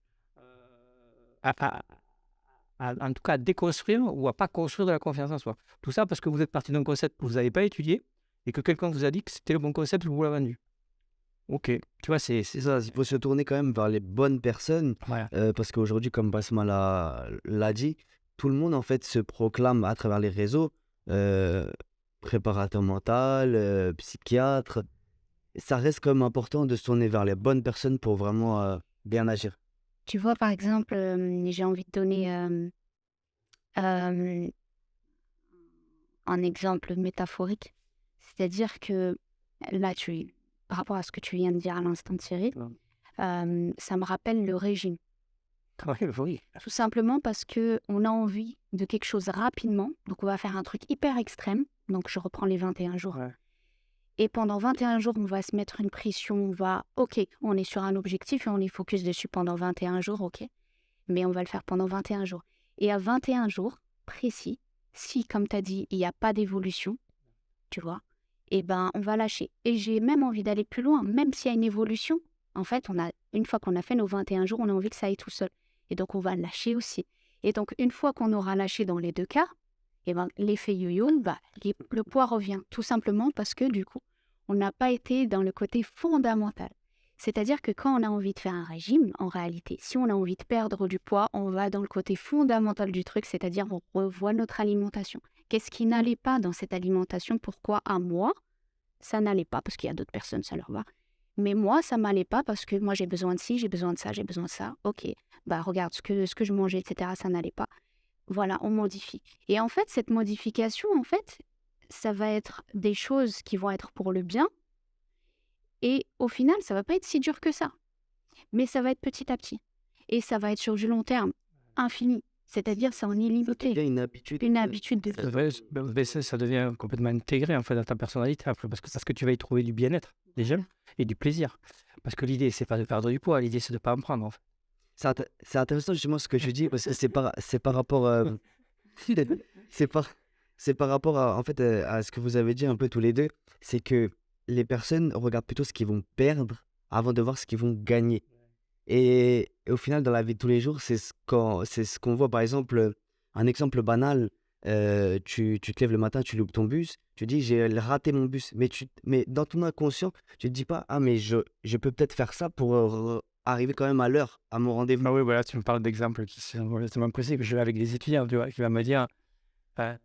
en tout cas à déconstruire ou à pas construire de la confiance en soi. Tout ça parce que vous êtes parti d'un concept que vous n'avez pas étudié et que quelqu'un vous a dit que c'était le bon concept que vous l'a vendu. Ok, tu vois, c'est C'est ça, il faut se tourner quand même vers les bonnes personnes, voilà. parce qu'aujourd'hui, comme Basma l'a dit, tout le monde en fait se proclame à travers les réseaux préparateur mental, psychiatre. Ça reste quand même important de se tourner vers les bonnes personnes pour vraiment bien agir. Tu vois, par exemple, j'ai envie de donner un exemple métaphorique. C'est-à-dire que là, par rapport à ce que tu viens de dire à l'instant, Thierry, ça me rappelle le régime. Oui. Tout simplement parce qu'on a envie de quelque chose rapidement. Donc, on va faire un truc hyper extrême. Donc, je reprends les 21 jours. Ouais. Et pendant 21 jours, on va se mettre une pression. OK, on est sur un objectif et on est focus dessus pendant 21 jours, OK. Mais on va le faire pendant 21 jours. Et à 21 jours précis, si, comme tu as dit, il n'y a pas d'évolution, tu vois, eh ben, on va lâcher. Et j'ai même envie d'aller plus loin, même s'il y a une évolution. En fait, une fois qu'on a fait nos 21 jours, on a envie que ça aille tout seul. Et donc, on va lâcher aussi. Et donc, une fois qu'on aura lâché dans les deux cas, eh ben, l'effet yo-yo, le poids revient. Tout simplement parce que, du coup, on n'a pas été dans le côté fondamental. C'est-à-dire que quand on a envie de faire un régime, en réalité, si on a envie de perdre du poids, on va dans le côté fondamental du truc, c'est-à-dire on revoit notre alimentation. Qu'est-ce qui n'allait pas dans cette alimentation? Pourquoi à moi, ça n'allait pas? Parce qu'il y a d'autres personnes, ça leur va. Mais moi, ça m'allait pas parce que moi, j'ai besoin de ci, j'ai besoin de ça, j'ai besoin de ça. Ok, regarde ce que je mangeais, etc., ça n'allait pas. Voilà, on modifie. Et en fait, cette modification, ça va être des choses qui vont être pour le bien. Et au final, ça va pas être si dur que ça. Mais ça va être petit à petit. Et ça va être sur du long terme, infini. C'est-à-dire, c'est en Ça devient illimité. une habitude. Une habitude de Ça devient, ça devient complètement intégré en fait, à ta personnalité, après, parce que tu vas y trouver du bien-être déjà et du plaisir. Parce que l'idée, c'est pas de perdre du poids, l'idée, c'est de pas en prendre en fait. C'est intéressant justement ce que je dis parce que c'est par rapport c'est par rapport à, en fait, à ce que vous avez dit un peu tous les deux, c'est que les personnes regardent plutôt ce qu'ils vont perdre avant de voir ce qu'ils vont gagner. Et au final, dans la vie de tous les jours, c'est ce qu'on voit. Par exemple, un exemple banal, tu te lèves le matin, tu loupes ton bus, tu dis j'ai raté mon bus. Mais dans ton inconscient, tu te dis pas, ah, mais je peux peut-être faire ça pour arriver quand même à l'heure, à mon rendez-vous. Bah oui, voilà, tu me parles d'exemples qui sont relativement précis. Je vais avec des étudiants, tu vois, qui va me dire, il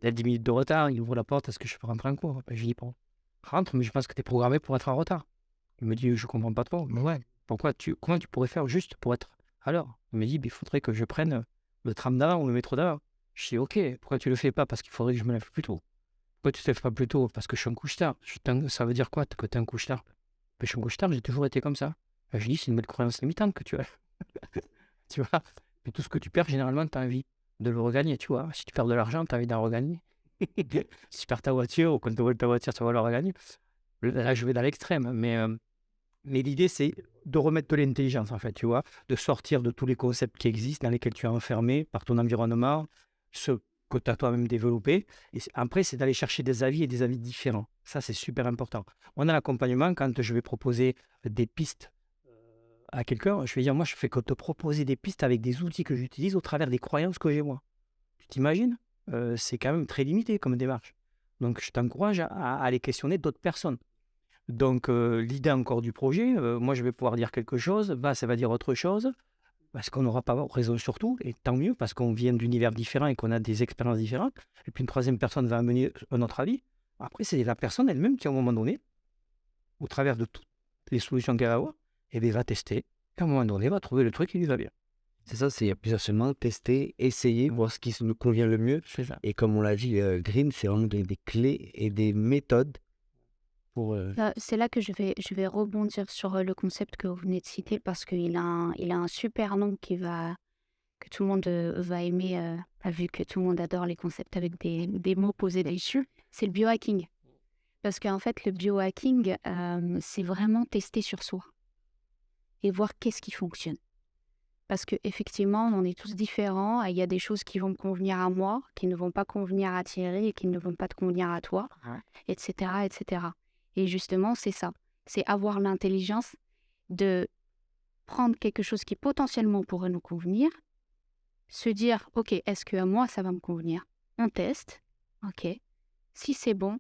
y a 10 minutes de retard, il ouvre la porte, est-ce que je peux rentrer en cours? Je lui dis, bon, rentre, mais je pense que tu es programmé pour être en retard. Il me dit, je comprends pas trop. Mais ouais, comment tu pourrais faire juste pour être à l'heure? Il me dit, il faudrait que je prenne le tram d'avant ou le métro d'avant. Je dis, ok, pourquoi tu le fais pas? Parce qu'il faudrait que je me lève plus tôt. Pourquoi tu te lèves pas plus tôt? Parce que je suis un couche-tard. Ça veut dire quoi que tu es un couche-tard? Je suis un couche-tard, j'ai toujours été comme ça. Je dis, c'est une belle croyance limitante que tu as. Tu vois? Mais tout ce que tu perds, généralement, tu as envie de le regagner, tu vois? Si tu perds de l'argent, tu as envie d'en regagner. Si tu perds ta voiture ou quand tu voles ta voiture, tu vas le regagner. Là, je vais dans l'extrême, mais l'idée, c'est de remettre de l'intelligence, en fait, tu vois? De sortir de tous les concepts qui existent, dans lesquels tu es enfermé par ton environnement, ceux que tu as toi-même développés. Et après, c'est d'aller chercher des avis et des avis différents. Ça, c'est super important. Moi, dans l'accompagnement, quand je vais proposer des pistes à quelqu'un, je vais dire, moi, je fais que te proposer des pistes avec des outils que j'utilise au travers des croyances que j'ai moi. Tu t'imagines? C'est quand même très limité comme démarche. Donc, je t'encourage à aller questionner d'autres personnes. Donc, l'idée encore du projet, moi, je vais pouvoir dire quelque chose, ça va dire autre chose, parce qu'on n'aura pas raison sur tout, et tant mieux, parce qu'on vient d'univers différents et qu'on a des expériences différentes. Et puis, une troisième personne va amener un autre avis. Après, c'est la personne elle-même qui, à un moment donné, au travers de toutes les solutions qu'elle va avoir, elle va tester, et à un moment donné, va trouver le truc qui lui va bien. C'est ça, il y a plusieurs chemins, tester, essayer, voir ce qui nous convient le mieux. C'est ça. Et comme on l'a dit, Green, c'est vraiment des clés et des méthodes pour... C'est là que je vais rebondir sur le concept que vous venez de citer parce qu'il a un super nom que tout le monde va aimer, vu que tout le monde adore les concepts avec des mots posés dessus. C'est le biohacking. Parce qu'en fait, le biohacking, c'est vraiment tester sur soi et voir qu'est-ce qui fonctionne. Parce qu'effectivement, on est tous différents. Il y a des choses qui vont me convenir à moi, qui ne vont pas convenir à Thierry et qui ne vont pas te convenir à toi, etc., etc. Et justement, c'est ça. C'est avoir l'intelligence de prendre quelque chose qui potentiellement pourrait nous convenir, se dire, OK, est-ce que à moi, ça va me convenir? On teste, OK. Si c'est bon,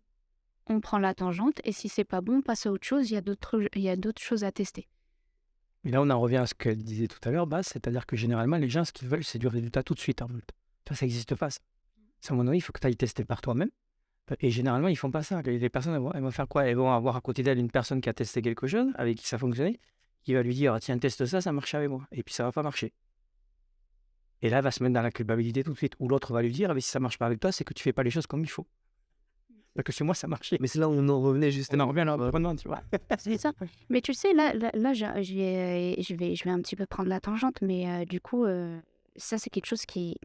on prend la tangente. Et si c'est pas bon, on passe à autre chose. Il y a d'autres choses à tester. Et là, on en revient à ce qu'elle disait tout à l'heure, c'est-à-dire que généralement, les gens, ce qu'ils veulent, c'est du résultat tout de suite. En fait. Ça n'existe pas. Ça. À un moment donné, il faut que tu ailles tester par toi-même. Et généralement, ils font pas ça. Les personnes, elles vont faire quoi? Elles vont avoir à côté d'elles une personne qui a testé quelque chose, avec qui ça fonctionnait, qui va lui dire, ah, tiens, teste ça, ça marche avec moi. Et puis, ça va pas marcher. Et là, elle va se mettre dans la culpabilité tout de suite. Ou l'autre va lui dire, ah, mais si ça marche pas avec toi, c'est que tu fais pas les choses comme il faut. Parce que chez moi, ça marchait. Mais c'est là où on en revenait justement. On en revient à l'environnement, tu vois. C'est ça. Mais tu sais, là je vais un petit peu prendre la tangente, mais du coup, ça, c'est quelque chose qui...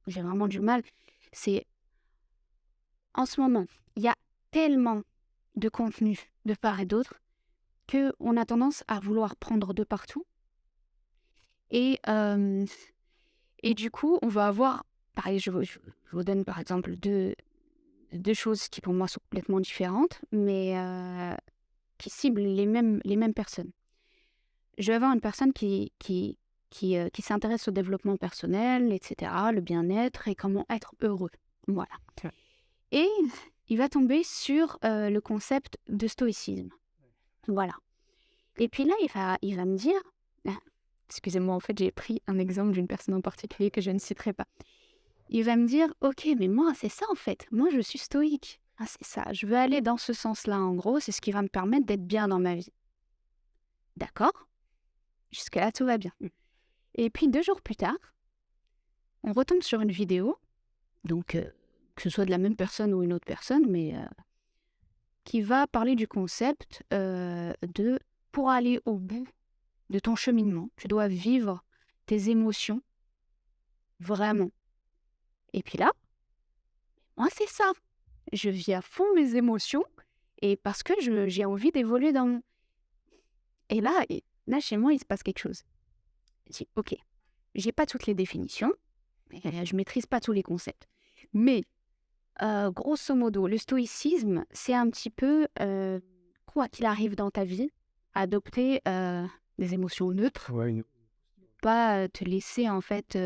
J'ai vraiment du mal. C'est... En ce moment, il y a tellement de contenu de part et d'autre qu'on a tendance à vouloir prendre de partout. Et du coup, on va avoir, pareil, je vous donne par exemple deux choses qui pour moi sont complètement différentes, mais qui ciblent les mêmes personnes. Je vais avoir une personne qui s'intéresse au développement personnel, etc., le bien-être et comment être heureux. Voilà. Ouais. Et il va tomber sur le concept de stoïcisme. Voilà. Et puis là, il va me dire... Excusez-moi, en fait, j'ai pris un exemple d'une personne en particulier que je ne citerai pas. Il va me dire, ok, mais moi, c'est ça en fait. Moi, je suis stoïque. Ah, c'est ça. Je veux aller dans ce sens-là, en gros. C'est ce qui va me permettre d'être bien dans ma vie. D'accord? Jusque-là, tout va bien. Et puis, 2 jours plus tard, on retombe sur une vidéo, donc que ce soit de la même personne ou une autre personne, mais qui va parler du concept de pour aller au bout de ton cheminement, tu dois vivre tes émotions vraiment. Et puis là, moi, c'est ça. Je vis à fond mes émotions et parce que j'ai envie d'évoluer dans... Et là, chez moi, il se passe quelque chose. Je dis, ok, j'ai pas toutes les définitions, je maîtrise pas tous les concepts. Mais, grosso modo, le stoïcisme, c'est un petit peu, quoi qu'il arrive dans ta vie, adopter des émotions neutres, Ouais, pas te laisser en fait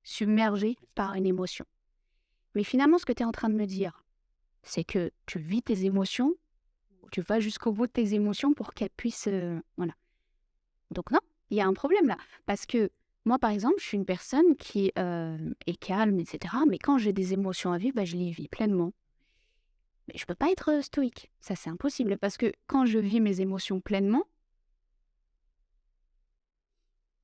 submerger par une émotion. Mais finalement, ce que tu es en train de me dire, c'est que tu vis tes émotions, tu vas jusqu'au bout de tes émotions pour qu'elles puissent... voilà. Donc non, il y a un problème là. Parce que moi, par exemple, je suis une personne qui est calme, etc. Mais quand j'ai des émotions à vivre, je les vis pleinement. Mais je peux pas être stoïque. Ça, c'est impossible. Parce que quand je vis mes émotions pleinement,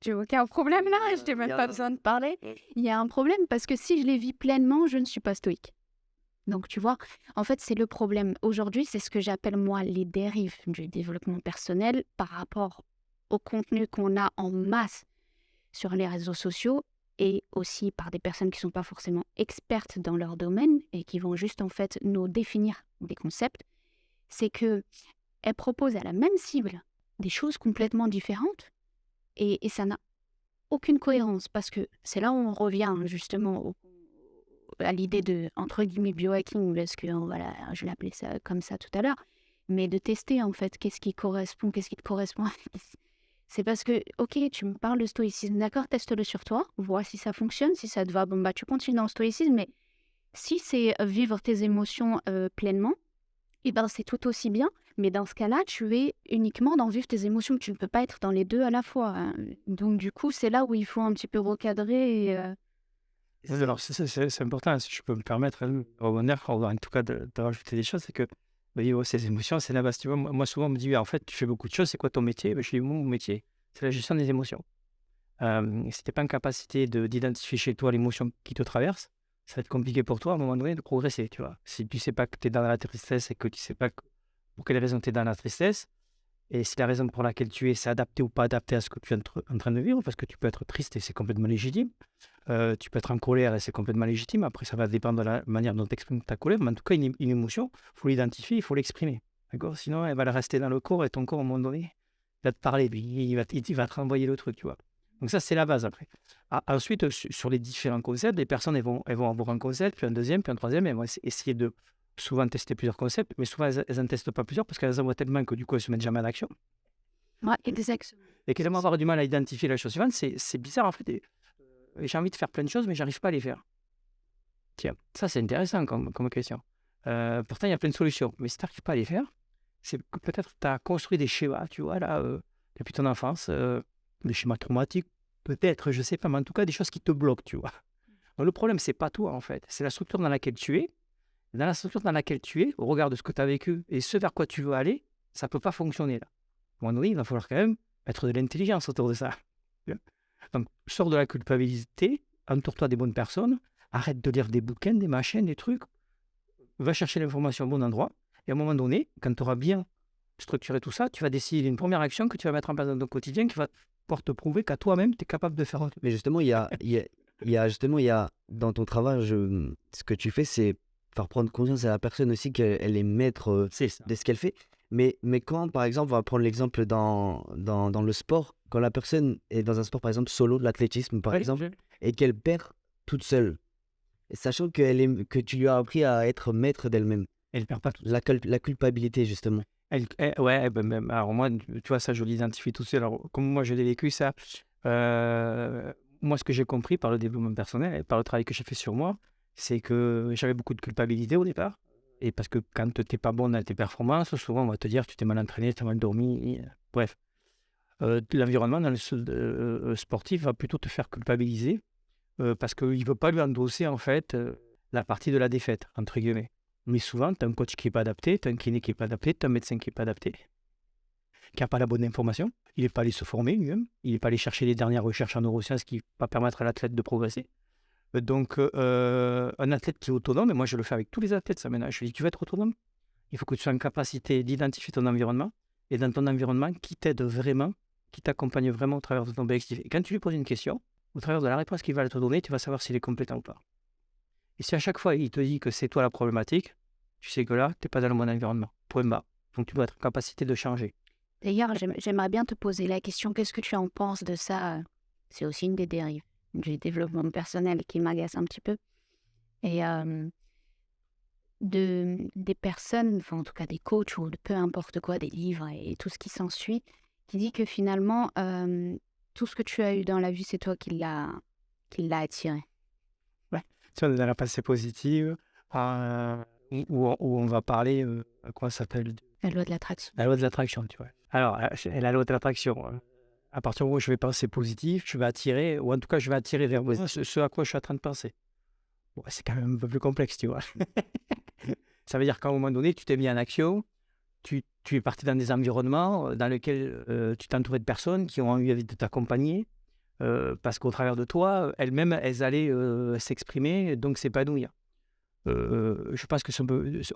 j'ai aucun problème là, je n'ai même pas besoin de parler. Il y a un problème parce que si je les vis pleinement, je ne suis pas stoïque. Donc tu vois, en fait, c'est le problème. Aujourd'hui, c'est ce que j'appelle moi les dérives du développement personnel par rapport au contenu qu'on a en masse sur les réseaux sociaux et aussi par des personnes qui ne sont pas forcément expertes dans leur domaine et qui vont juste en fait nous définir des concepts. C'est qu'elles proposent à la même cible des choses complètement différentes. Et ça n'a aucune cohérence parce que c'est là où on revient justement à l'idée de, entre guillemets, biohacking, parce que voilà, je l'appelais ça comme ça tout à l'heure, mais de tester en fait qu'est-ce qui correspond, qu'est-ce qui te correspond. C'est parce que, ok, tu me parles de stoïcisme, d'accord, teste-le sur toi, vois si ça fonctionne, si ça te va, bon tu continues dans le stoïcisme, mais si c'est vivre tes émotions pleinement, et c'est tout aussi bien. Mais dans ce cas-là, tu es uniquement dans vivre tes émotions. Tu ne peux pas être dans les deux à la fois. Hein. Donc, du coup, c'est là où il faut un petit peu recadrer. Alors, c'est important, si je peux me permettre de rebondir, en tout cas de rajouter des choses, c'est que ces émotions, c'est la base. Tu vois, moi, souvent, on me dit, en fait, tu fais beaucoup de choses, c'est quoi ton métier? Je dis, mon métier, c'est la gestion des émotions. Si tu n'es pas en capacité d'identifier chez toi l'émotion qui te traverse, ça va être compliqué pour toi à un moment donné de progresser, tu vois. Si tu ne sais pas que tu es dans la tristesse et que tu ne sais pas pour quelle raison tu es dans la tristesse, et si la raison pour laquelle tu es, c'est adapté ou pas adapté à ce que tu es en train de vivre, parce que tu peux être triste et c'est complètement légitime, tu peux être en colère et c'est complètement légitime, après ça va dépendre de la manière dont tu exprimes ta colère, mais en tout cas une émotion, il faut l'identifier, il faut l'exprimer, d'accord? Sinon elle va rester dans le corps et ton corps à un moment donné, il va te parler, il va te renvoyer le truc, tu vois. Donc ça, c'est la base après. Ensuite, sur les différents concepts, les personnes elles vont avoir un concept, puis un deuxième, puis un troisième, et elles vont essayer de souvent tester plusieurs concepts, mais souvent elles n'en testent pas plusieurs parce qu'elles en voient tellement que du coup elles se mettent jamais en action. Ouais, exactement. Et qu'elles vont avoir du mal à identifier la chose suivante, c'est bizarre en fait. J'ai envie de faire plein de choses, mais j'arrive pas à les faire. Tiens, ça c'est intéressant comme question. Pourtant, il y a plein de solutions, mais si tu n'arrives pas à les faire, c'est que peut-être tu as construit des schémas, tu vois, là, depuis ton enfance, des schémas traumatiques, peut-être, je sais pas, mais en tout cas des choses qui te bloquent, tu vois. Donc, le problème, c'est pas toi en fait, c'est la structure dans laquelle tu es. Dans la structure dans laquelle tu es, au regard de ce que tu as vécu et ce vers quoi tu veux aller, ça peut pas fonctionner là. À un moment donné, il va falloir quand même mettre de l'intelligence autour de ça. Donc, sors de la culpabilité, entoure-toi des bonnes personnes, arrête de lire des bouquins, des machines, des trucs, va chercher l'information au bon endroit, et à un moment donné, quand tu auras bien structuré tout ça, tu vas décider d'une première action que tu vas mettre en place dans ton quotidien qui va pouvoir te prouver qu'à toi-même, tu es capable de faire autre. Mais justement, il y a dans ton travail, ce que tu fais, c'est faire prendre conscience à la personne aussi qu'elle est maître C'est ça. de ce qu'elle fait. Mais quand, par exemple, on va prendre l'exemple dans le sport, quand la personne est dans un sport, par exemple, solo, de l'athlétisme, par Oui, exemple, et qu'elle perd toute seule, sachant que tu lui as appris à être maître d'elle-même. elle perd pas tout. La culpabilité, justement. Ouais, alors moi, tu vois, ça, je l'identifie tout seul. Alors, comme moi, je l'ai vécu, ça, moi, ce que j'ai compris par le développement personnel et par le travail que j'ai fait sur moi, c'est que j'avais beaucoup de culpabilité au départ. Et parce que quand tu n'es pas bon dans tes performances, souvent, on va te dire tu t'es mal entraîné, tu as mal dormi. Bref. L'environnement dans le sportif va plutôt te faire culpabiliser parce qu'il ne veut pas lui endosser, en fait, la partie de la défaite, entre guillemets. Mais souvent, tu as un coach qui n'est pas adapté, tu as un kiné qui n'est pas adapté, tu as un médecin qui n'est pas adapté, qui n'a pas la bonne information. Il n'est pas allé se former lui-même. Il n'est pas allé chercher les dernières recherches en neurosciences qui vont permettre à l'athlète de progresser. Donc, un athlète qui est autonome, et moi je le fais avec tous les athlètes, ça maintenant. Je lui dis, tu veux être autonome? Il faut que tu sois en capacité d'identifier ton environnement, et dans ton environnement, qui t'aide vraiment, qui t'accompagne vraiment au travers de ton objectif. Et quand tu lui poses une question, au travers de la réponse qu'il va te donner, tu vas savoir s'il est compétent ou pas. Et si à chaque fois, il te dit que c'est toi la problématique, tu sais que là, tu n'es pas dans le bon environnement. Point barre. Donc, tu dois être en capacité de changer. D'ailleurs, j'aimerais bien te poser la question, qu'est-ce que tu en penses de ça? C'est aussi une des dérives du développement personnel qui m'agace un petit peu. Et des personnes, enfin en tout cas des coachs ou de peu importe quoi, des livres et tout ce qui s'ensuit, qui dit que finalement, tout ce que tu as eu dans la vie, c'est toi qui l'a attiré. Tu vois, dans la pensée positive, où on va parler, comment ça s'appelle? La loi de l'attraction. La loi de l'attraction, tu vois. Alors, la loi de l'attraction, à partir du moment où je vais penser positif, je vais attirer, ou en tout cas, je vais attirer vers moi ce à quoi je suis en train de penser. Bon, c'est quand même un peu plus complexe, tu vois. Ça veut dire qu'à un moment donné, tu t'es mis en action, tu es parti dans des environnements dans lesquels tu t'es entouré de personnes qui ont envie de t'accompagner, parce qu'au travers de toi, elles-mêmes, elles allaient s'exprimer, donc s'épanouir. Je pense que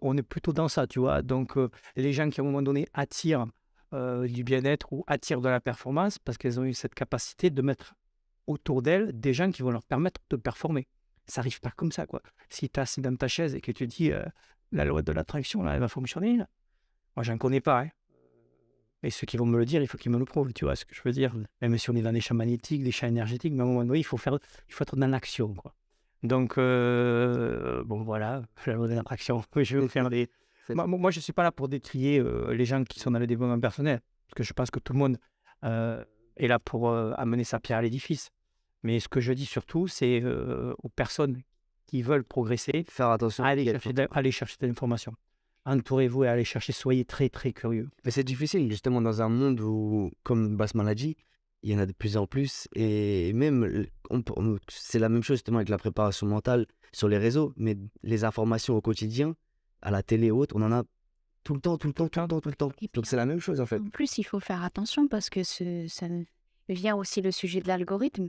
on est plutôt dans ça, tu vois. Donc, les gens qui, à un moment donné, attirent du bien-être ou attirent de la performance parce qu'elles ont eu cette capacité de mettre autour d'elles des gens qui vont leur permettre de performer. Ça n'arrive pas comme ça, quoi. Si tu es assis dans ta chaise et que tu dis la loi de l'attraction, là, elle va fonctionner, là. Moi, j'en connais pas, hein. Et ceux qui vont me le dire, il faut qu'ils me le prouvent, tu vois ce que je veux dire. Même si on est dans des champs magnétiques, des champs énergétiques, mais à un moment donné, il faut être dans l'action, quoi. Donc, bon, voilà, la loi de l'attraction. Je vais vous faire des... Moi, je ne suis pas là pour détrier les gens qui sont dans le développement personnel, parce que je pense que tout le monde est là pour amener sa pierre à l'édifice. Mais ce que je dis surtout, c'est aux personnes qui veulent progresser, Faire attention. allez chercher de l'information. Entourez-vous et allez chercher, soyez très, très curieux. Mais c'est difficile, justement, dans un monde où, comme Bassman l'a dit, il y en a de plus en plus. Et même, c'est la même chose, justement, avec la préparation mentale sur les réseaux. Mais les informations au quotidien, à la télé et autres, on en a tout le temps. Et puis, Donc, c'est la même chose, en fait. en plus, il faut faire attention parce que ça vient aussi le sujet de l'algorithme.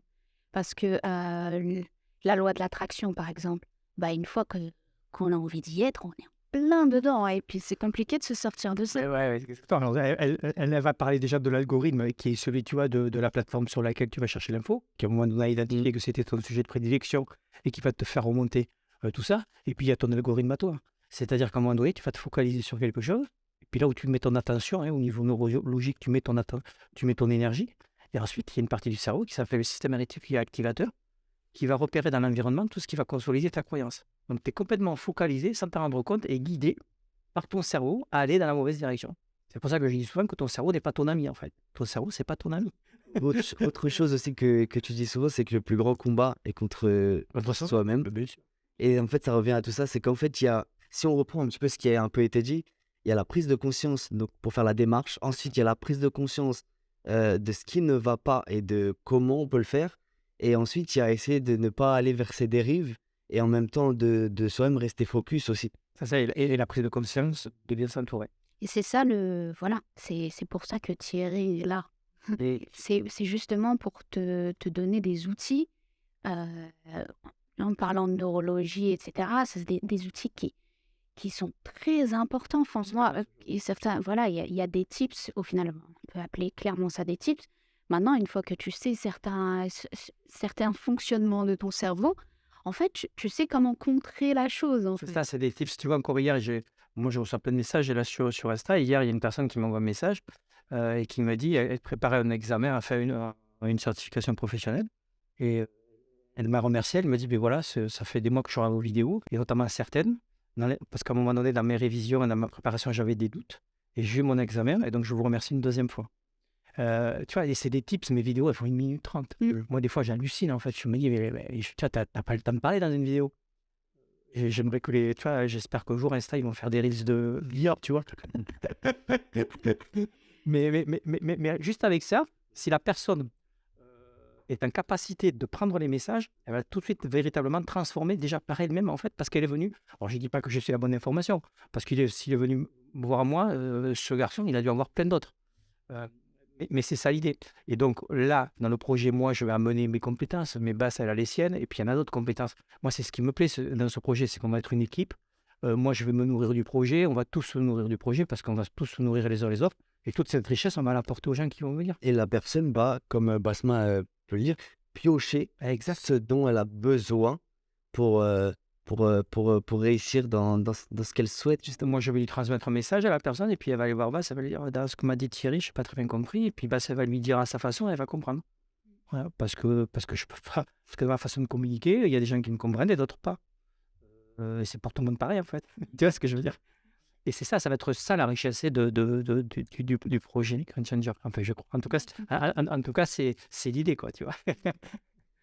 Parce que la loi de l'attraction, par exemple, bah, une fois qu'on a envie d'y être, on est plein dedans. Et puis, c'est compliqué de se sortir de ça. Ouais, exactement. Alors, elle va parler déjà de l'algorithme qui est celui, tu vois, de la plateforme sur laquelle tu vas chercher l'info, qui à un moment donné a identifié que c'était ton sujet de prédilection et qui va te faire remonter tout ça. Et puis, il y a ton algorithme à toi. C'est-à-dire qu'à un moment donné, tu vas te focaliser sur quelque chose. Et puis là où tu mets ton attention, au niveau neurologique, tu mets ton énergie. Et ensuite, il y a une partie du cerveau qui s'appelle le système réticulaire activateur, qui va repérer dans l'environnement tout ce qui va consolider ta croyance. Donc, tu es complètement focalisé sans t'en rendre compte et guidé par ton cerveau à aller dans la mauvaise direction. C'est pour ça que je dis souvent que ton cerveau n'est pas ton ami, en fait. Ton cerveau, c'est pas ton ami. Autre chose aussi que tu dis souvent, c'est que le plus grand combat est contre soi-même. Et en fait, ça revient à tout ça, c'est qu'en fait, si on reprend un petit peu ce qui a un peu été dit, il y a la prise de conscience donc, pour faire la démarche. Ensuite, il y a la prise de conscience de ce qui ne va pas et de comment on peut le faire. Et ensuite, il y a essayer de ne pas aller vers ces dérives et en même temps de soi-même rester focus aussi. Ça, et la prise de conscience de bien s'entourer. Et c'est ça, voilà, c'est pour ça que Thierry est là. Et C'est justement pour te donner des outils, en parlant de neurologie, etc. C'est des outils qui sont très importants, franchement. Et certains, voilà, il y a des tips, au final, on peut appeler clairement ça des tips. Maintenant, une fois que tu sais certains fonctionnements de ton cerveau, en fait, tu sais comment contrer la chose, en C'est fait. ça, c'est des tips. Tu vois, encore hier, moi, je reçois plein de messages et là, sur Insta. Hier, il y a une personne qui m'envoie un message et qui m'a dit elle préparait un examen, elle fait une certification professionnelle. Et elle m'a remercié. Elle me dit ben voilà, ça fait des mois que je regarde vos vidéos, et notamment certaines, parce qu'à un moment donné, dans mes révisions et dans ma préparation, j'avais des doutes. Et j'ai eu mon examen, et donc je vous remercie une deuxième fois. Tu vois, et c'est des tips, mes vidéos, elles font 1 minute 30. Moi, des fois, j'hallucine, en fait. Je me dis, tu vois, t'as pas le temps de parler dans une vidéo. Et j'aimerais tu vois, j'espère qu'un jour, Insta, ils vont faire des reels de l'IA, tu vois. Mais juste avec ça, si la personne est en capacité de prendre les messages, elle va tout de suite véritablement transformer déjà par elle-même, en fait, parce qu'elle est venue. Alors, je ne dis pas que je suis la bonne information, parce s'il est venu me voir moi, ce garçon, il a dû en voir plein d'autres. Mais c'est ça l'idée. Et donc là, dans le projet, moi, je vais amener mes compétences, mes bases, elle a les siennes, et puis il y en a d'autres compétences. Moi, c'est ce qui me plaît dans ce projet, c'est qu'on va être une équipe. Moi, je vais me nourrir du projet, on va tous se nourrir du projet, parce qu'on va tous se nourrir les uns les autres. Et toute cette richesse, on va l'apporter aux gens qui vont venir. Et la personne va, comme Basma peut le dire, piocher Exact. ce dont elle a besoin pour, pour réussir dans ce qu'elle souhaite, justement. Moi, je vais lui transmettre un message à la personne, et puis elle va aller voir Bass, elle va lui dire dans ce que m'a dit Thierry, je n'ai pas très bien compris. Et puis Bass, elle va lui dire à sa façon, elle va comprendre. Voilà, parce que je peux pas, parce que ma façon de communiquer, il y a des gens qui me comprennent et d'autres pas. Et c'est pour tout le monde pareil, en fait. Tu vois ce que je veux dire? Et c'est ça, ça va être ça la richesse du projet Game Changer. Enfin, je crois. En tout cas, en tout cas, c'est l'idée, quoi, tu vois.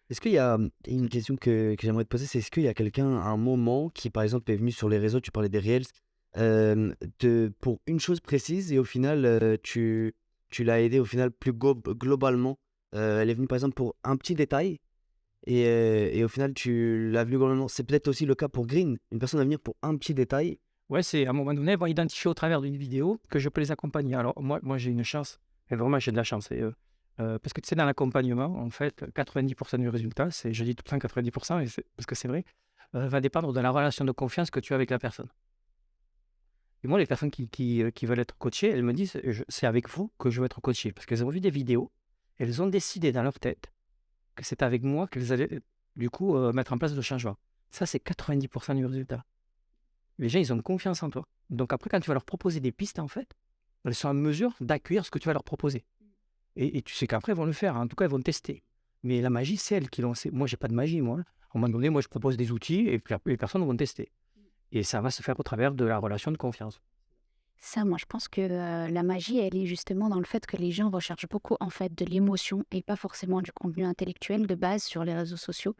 Est-ce qu'il y a une question que j'aimerais te poser, c'est est-ce qu'il y a quelqu'un à un moment qui, par exemple, est venu sur les réseaux, tu parlais des Reels, pour une chose précise et au final, tu l'as aidé au final plus globalement. Elle est venue, par exemple, pour un petit détail et au final, tu l'as vu globalement. C'est peut-être aussi le cas pour Green. Une personne va venir pour un petit détail. Ouais, c'est à un moment donné, ils vont identifier au travers d'une vidéo que je peux les accompagner. Alors, moi j'ai une chance, et vraiment, j'ai de la chance. Parce que tu sais, dans l'accompagnement, en fait, 90% du résultat, je dis tout le temps 90%, parce que c'est vrai, va dépendre de la relation de confiance que tu as avec la personne. Et moi, les personnes qui veulent être coachées, elles me disent, c'est avec vous que je veux être coaché. Parce qu'elles ont vu des vidéos, elles ont décidé dans leur tête que c'est avec moi qu'elles allaient, du coup, mettre en place le changement. Ça, c'est 90% du résultat. Les gens, ils ont confiance en toi. Donc après, quand tu vas leur proposer des pistes, en fait, elles sont en mesure d'accueillir ce que tu vas leur proposer. Et tu sais qu'après, elles vont le faire. En tout cas, elles vont tester. Mais la magie, c'est elles qui l'ont. Moi, j'ai pas de magie, moi. À un moment donné, moi, je propose des outils et puis les personnes vont tester. Et ça va se faire au travers de la relation de confiance. Ça, moi, je pense que la magie, elle est justement dans le fait que les gens recherchent beaucoup, en fait, de l'émotion et pas forcément du contenu intellectuel de base sur les réseaux sociaux.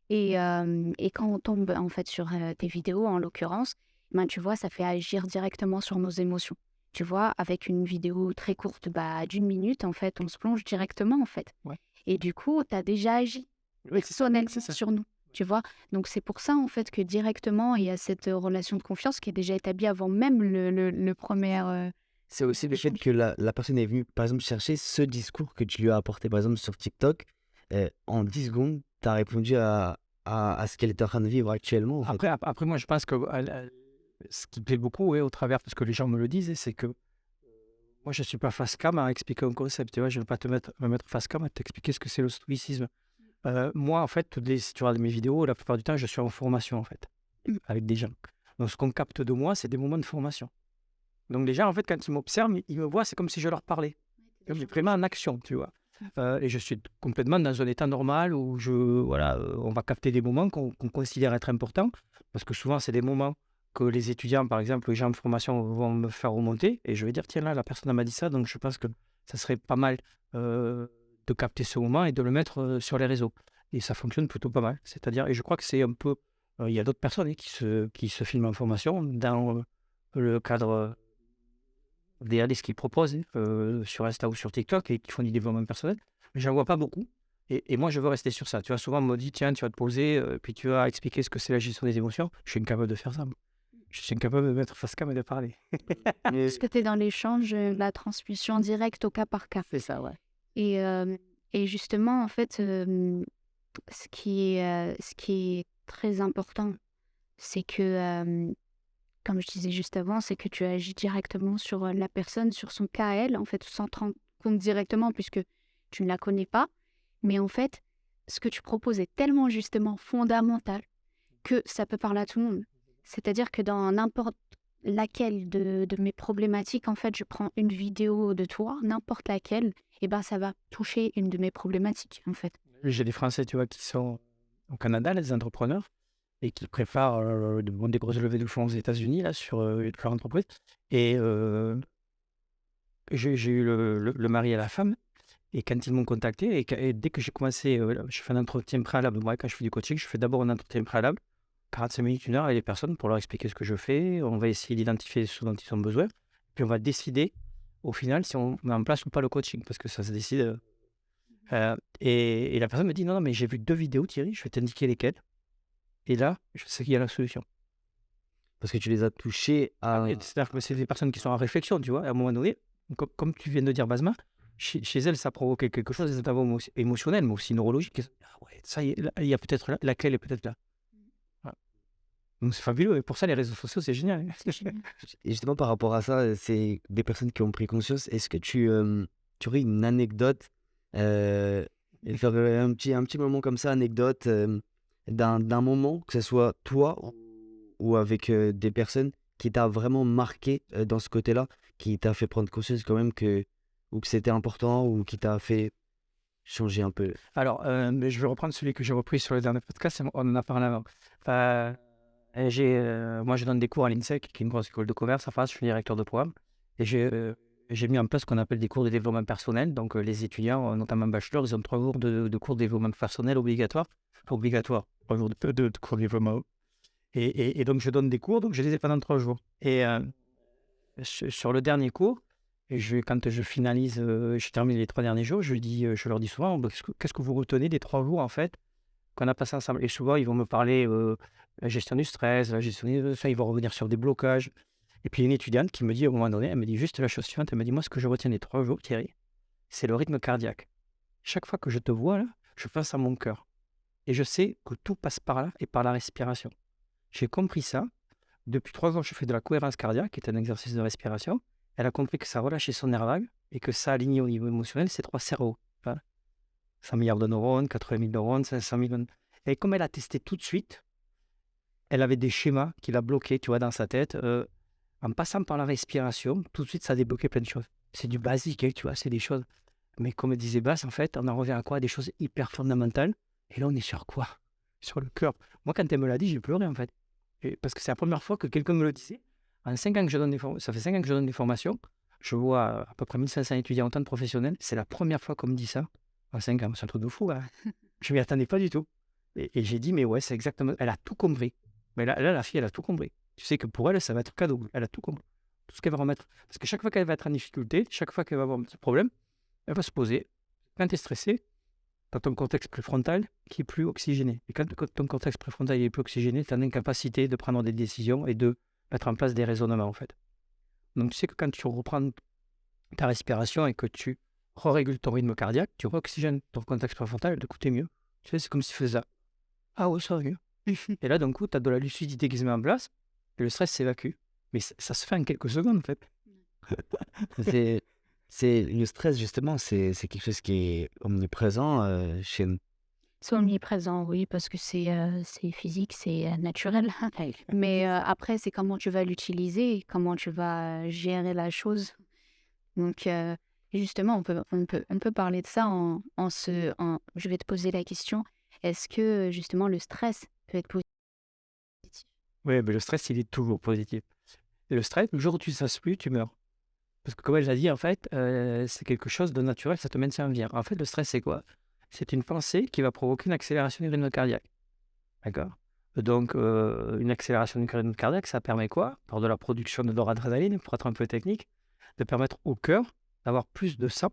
Et quand on tombe, en fait, sur tes vidéos, en l'occurrence, ben, tu vois, ça fait agir directement sur nos émotions. Tu vois, avec une vidéo très courte, d'1 minute, en fait, on se plonge directement, en fait. Ouais. Et du coup, tu as déjà agi Oui, personnellement c'est ça. sur nous, tu vois. Donc, c'est pour ça, en fait, que directement, il y a cette relation de confiance qui est déjà établie avant même le premier... C'est aussi le fait que la personne est venue, par exemple, chercher ce discours que tu lui as apporté, par exemple, sur TikTok. En 10 secondes, tu as répondu à ce qu'elle est en train de vivre actuellement. En fait. Après, moi, je pense que ce qui me plaît beaucoup, au travers, parce que les gens me le disent, c'est que moi, je ne suis pas face cam à expliquer un concept. Tu vois, je ne vais pas me mettre face cam à t'expliquer ce que c'est le stoïcisme. Moi, en fait, si tu regardes mes vidéos, la plupart du temps, je suis en formation, en fait, avec des gens. Donc, ce qu'on capte de moi, c'est des moments de formation. Donc, les gens, en fait, quand ils m'observent, ils me voient, c'est comme si je leur parlais. Comme vraiment en action, tu vois. Et je suis complètement dans un état normal où on va capter des moments qu'on considère être importants. Parce que souvent, c'est des moments que les étudiants, par exemple, les gens de formation vont me faire remonter. Et je vais dire, tiens, là, la personne m'a dit ça, donc je pense que ça serait pas mal de capter ce moment et de le mettre sur les réseaux. Et ça fonctionne plutôt pas mal. C'est-à-dire, et je crois que c'est un peu... Il y a d'autres personnes qui se filment en formation dans le cadre des réalités qu'ils proposent sur Insta ou sur TikTok et qui font du développement personnel. Mais j'en vois pas beaucoup. Et moi, je veux rester sur ça. Tu vois, souvent, on me dit, tiens, tu vas te poser, puis tu vas expliquer ce que c'est la gestion des émotions. Je suis incapable de faire ça. Je suis incapable de mettre face cam et de parler. Parce que tu es dans l'échange, la transmission directe au cas par cas. C'est ça, ouais. Et justement, en fait, ce qui est très important, c'est que, comme je disais juste avant, c'est que tu agis directement sur la personne, sur son cas à elle, en fait, sans te rendre compte directement, puisque tu ne la connais pas. Mais en fait, ce que tu proposes est tellement justement fondamental que ça peut parler à tout le monde. C'est-à-dire que dans n'importe laquelle de mes problématiques, en fait, je prends une vidéo de toi, n'importe laquelle, et ben ça va toucher une de mes problématiques, en fait. J'ai des Français, tu vois, qui sont au Canada, les entrepreneurs, et qui préparent des grosses levées de fonds aux États-Unis là, sur leur entreprise. Et j'ai eu le mari et la femme. Et quand ils m'ont contacté, et dès que j'ai commencé, je fais un entretien préalable. Moi, quand je fais du coaching, je fais d'abord un entretien préalable, 45 minutes, 1 heure, avec les personnes pour leur expliquer ce que je fais. On va essayer d'identifier ce dont ils ont besoin. Puis on va décider, au final, si on met en place ou pas le coaching, parce que ça se décide. Et la personne me dit, non, mais j'ai vu 2 vidéos, Thierry, je vais t'indiquer lesquelles. Et là, je sais qu'il y a la solution. Parce que tu les as touchés à... C'est-à-dire que c'est des personnes qui sont en réflexion, tu vois, à un moment donné, comme tu viens de dire, Basma, chez elles, ça provoquait quelque chose, des états émotionnels, mais aussi neurologiques. Ah ouais, ça y est, il y a peut-être là, laquelle est peut-être là. Voilà. Donc c'est fabuleux, et pour ça, les réseaux sociaux, c'est génial. Et justement, par rapport à ça, c'est des personnes qui ont pris conscience. Est-ce que tu aurais une anecdote, et faire un petit moment comme ça, anecdote, d'un moment, que ce soit toi ou avec des personnes qui t'a vraiment marqué dans ce côté-là, qui t'a fait prendre conscience quand même ou que c'était important, ou qui t'a fait changer un peu. Alors, mais je vais reprendre celui que j'ai repris sur le dernier podcast, on en a parlé avant. Enfin, moi, je donne des cours à l'INSEC, qui est une grosse école de commerce. Enfin, je suis directeur de programme. Et j'ai mis en place ce qu'on appelle des cours de développement personnel. Donc, les étudiants, notamment bachelor, ils ont 3 jours de cours de développement personnel obligatoires. 3 jours de cours de développement. Et donc, je donne des cours, donc je les ai pendant 3 jours. Et sur le dernier cours, quand je finalise, je termine les 3 derniers jours, je leur dis souvent, qu'est-ce que vous retenez des 3 jours, en fait, qu'on a passé ensemble? Et souvent, ils vont me parler la gestion du stress, la gestion de ça, ils vont revenir sur des blocages. Et puis, une étudiante qui me dit, à un moment donné, elle me dit juste la chose suivante, elle me dit, moi, ce que je retiens des 3 jours, Thierry, c'est le rythme cardiaque. Chaque fois que je te vois, là, je pense à mon cœur. Et je sais que tout passe par là et par la respiration. J'ai compris ça. Depuis 3 ans, je fais de la cohérence cardiaque, qui est un exercice de respiration. Elle a compris que ça relâchait son nerf vague et que ça alignait au niveau émotionnel ses 3 cerveaux. Voilà. 100 milliards de neurones, 80 000 neurones, 500 000... Et comme elle a testé tout de suite, elle avait des schémas qui la bloquaient, tu vois, dans sa tête. En passant par la respiration, tout de suite, ça a débloqué plein de choses. C'est du basique, hein, tu vois, c'est des choses. Mais comme disait Bass, en fait, on en revient à quoi? Des choses hyper fondamentales. Et là, on est sur quoi? Sur le cœur. Moi, quand elle me l'a dit, j'ai pleuré, en fait. Parce que c'est la première fois que quelqu'un me le disait. En 5 ans que je donne ça fait 5 ans que je donne des formations. Je vois à peu près 1500 étudiants, autant de professionnels. C'est la première fois qu'on me dit ça. En 5 ans, c'est un truc de fou. Hein. Je ne m'y attendais pas du tout. Et j'ai dit, mais ouais, c'est exactement... Elle a tout compris. Mais là, la fille, elle a tout compris. Tu sais que pour elle, ça va être cadeau. Elle a tout compris. Tout ce qu'elle va remettre. Parce que chaque fois qu'elle va être en difficulté, chaque fois qu'elle va avoir un petit problème, elle va se poser. Quand tu es stressé, tu as ton contexte préfrontal qui est plus oxygéné. Et quand ton contexte préfrontal est plus oxygéné, tu as l'incapacité de prendre des décisions et de mettre en place des raisonnements, en fait. Donc, tu sais que quand tu reprends ta respiration et que tu régules ton rythme cardiaque, tu re-oxygènes ton contexte préfrontal, du coup, t'es mieux. Tu sais, c'est comme si tu faisais ça. Ah ouais, ça va mieux. Et là, d'un coup, tu as de la lucidité qui se met en place et le stress s'évacue. Mais ça se fait en quelques secondes, en fait. Le stress, justement, c'est quelque chose qui est omniprésent chez nous. C'est omniprésent, oui, parce que c'est physique, c'est naturel. Mais après, c'est comment tu vas l'utiliser, comment tu vas gérer la chose. Donc, justement, on peut parler de ça je vais te poser la question, est-ce que justement le stress peut être positif? Oui, mais le stress, il est toujours positif. Et le stress, le jour où tu ne stresses plus, tu meurs. Parce que comme elle l'a dit, en fait, c'est quelque chose de naturel, ça te maintient en vie. En fait, le stress, c'est quoi? C'est une pensée qui va provoquer une accélération du rythme cardiaque. D'accord? Donc, une accélération du rythme cardiaque, ça permet quoi? Par de la production de noradrénaline, pour être un peu technique, de permettre au cœur d'avoir plus de sang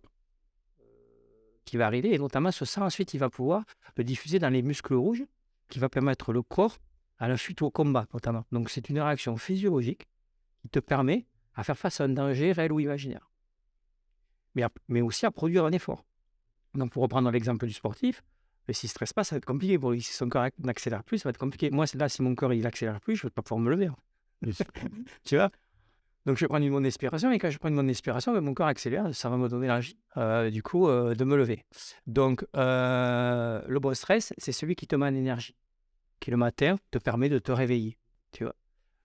qui va arriver. Et notamment, ce sang, ensuite, il va pouvoir le diffuser dans les muscles rouges, qui va permettre le corps à la fuite ou au combat, notamment. Donc, c'est une réaction physiologique qui te permet à faire face à un danger réel ou imaginaire. Mais aussi à produire un effort. Donc, pour reprendre l'exemple du sportif, s'il ne stresse pas, ça va être compliqué. Pour lui, si son cœur n'accélère plus, ça va être compliqué. Moi, là, si mon cœur il accélère plus, je ne vais pas pouvoir me lever. Tu vois? Donc, je vais prendre une bonne inspiration et quand je prends une bonne inspiration, mon corps accélère, ça va me donner l'envie, de me lever. Donc, le bon stress, c'est celui qui te met en énergie, qui le matin te permet de te réveiller, tu vois.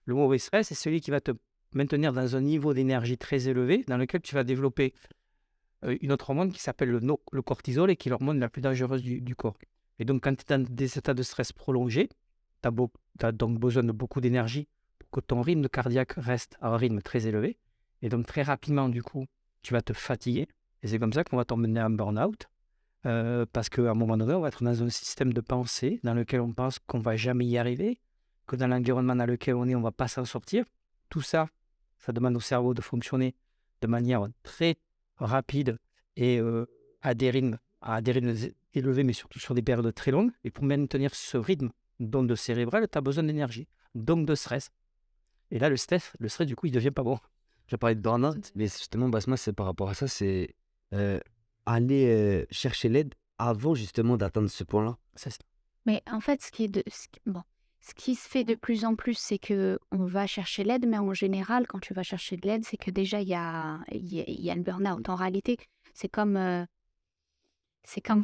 Le mauvais stress, c'est celui qui va te maintenir dans un niveau d'énergie très élevé, dans lequel tu vas développer une autre hormone qui s'appelle le cortisol et qui est l'hormone la plus dangereuse du corps. Et donc, quand tu es dans des états de stress prolongés, tu as donc besoin de beaucoup d'énergie pour que ton rythme cardiaque reste à un rythme très élevé. Et donc, très rapidement, du coup, tu vas te fatiguer. Et c'est comme ça qu'on va t'emmener en burn-out. Parce qu'à un moment donné, on va être dans un système de pensée dans lequel on pense qu'on ne va jamais y arriver, que dans l'environnement dans lequel on est, on ne va pas s'en sortir. Tout ça, ça demande au cerveau de fonctionner de manière très rapide et à des rythmes élevés, mais surtout sur des périodes très longues. Et pour maintenir ce rythme d'onde cérébrale, tu as besoin d'énergie, donc de stress. Et là, le stress, du coup, il ne devient pas bon. Je parlais de burn-out, mais justement, moi, c'est par rapport à ça, c'est aller chercher l'aide avant justement d'atteindre ce point-là. C'est ça. Mais en fait, ce qui se fait de plus en plus, c'est que on va chercher l'aide, mais en général, quand tu vas chercher de l'aide, c'est que déjà, il y a le burn-out. En réalité, c'est comme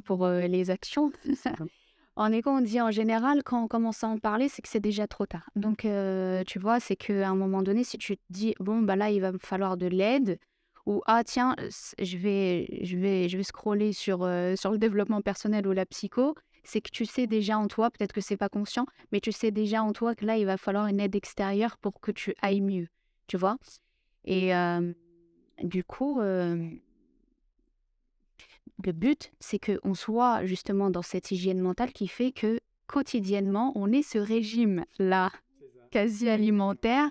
pour les actions. On dit en général, quand on commence à en parler, c'est que c'est déjà trop tard. Donc, tu vois, c'est qu'à un moment donné, si tu te dis, bon, bah là, il va me falloir de l'aide, ou ah, tiens, je vais scroller sur le développement personnel ou la psycho, c'est que tu sais déjà en toi, peut-être que c'est pas conscient, mais tu sais déjà en toi que là, il va falloir une aide extérieure pour que tu ailles mieux, tu vois. Et du coup, le but, c'est qu'on soit justement dans cette hygiène mentale qui fait que quotidiennement, on ait ce régime-là, quasi alimentaire,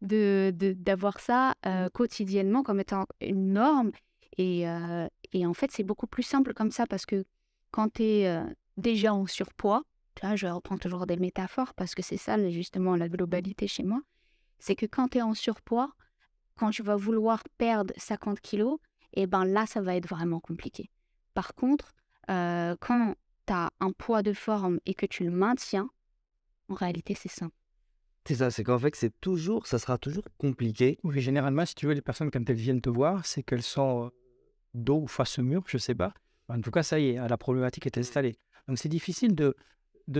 d'avoir ça quotidiennement comme étant une norme. Et en fait, c'est beaucoup plus simple comme ça parce que quand tu es déjà en surpoids, tu vois, je reprends toujours des métaphores parce que c'est ça justement la globalité chez moi, c'est que quand tu es en surpoids, quand tu vas vouloir perdre 50 kilos, et ben là, ça va être vraiment compliqué. Par contre, quand tu as un poids de forme et que tu le maintiens, en réalité, c'est simple. C'est ça, c'est qu'en fait, ça sera toujours compliqué. Oui, généralement, si tu veux, les personnes, quand elles viennent te voir, c'est qu'elles sont dos ou face au mur, je ne sais pas. En tout cas, ça y est, la problématique est installée. Donc, c'est difficile de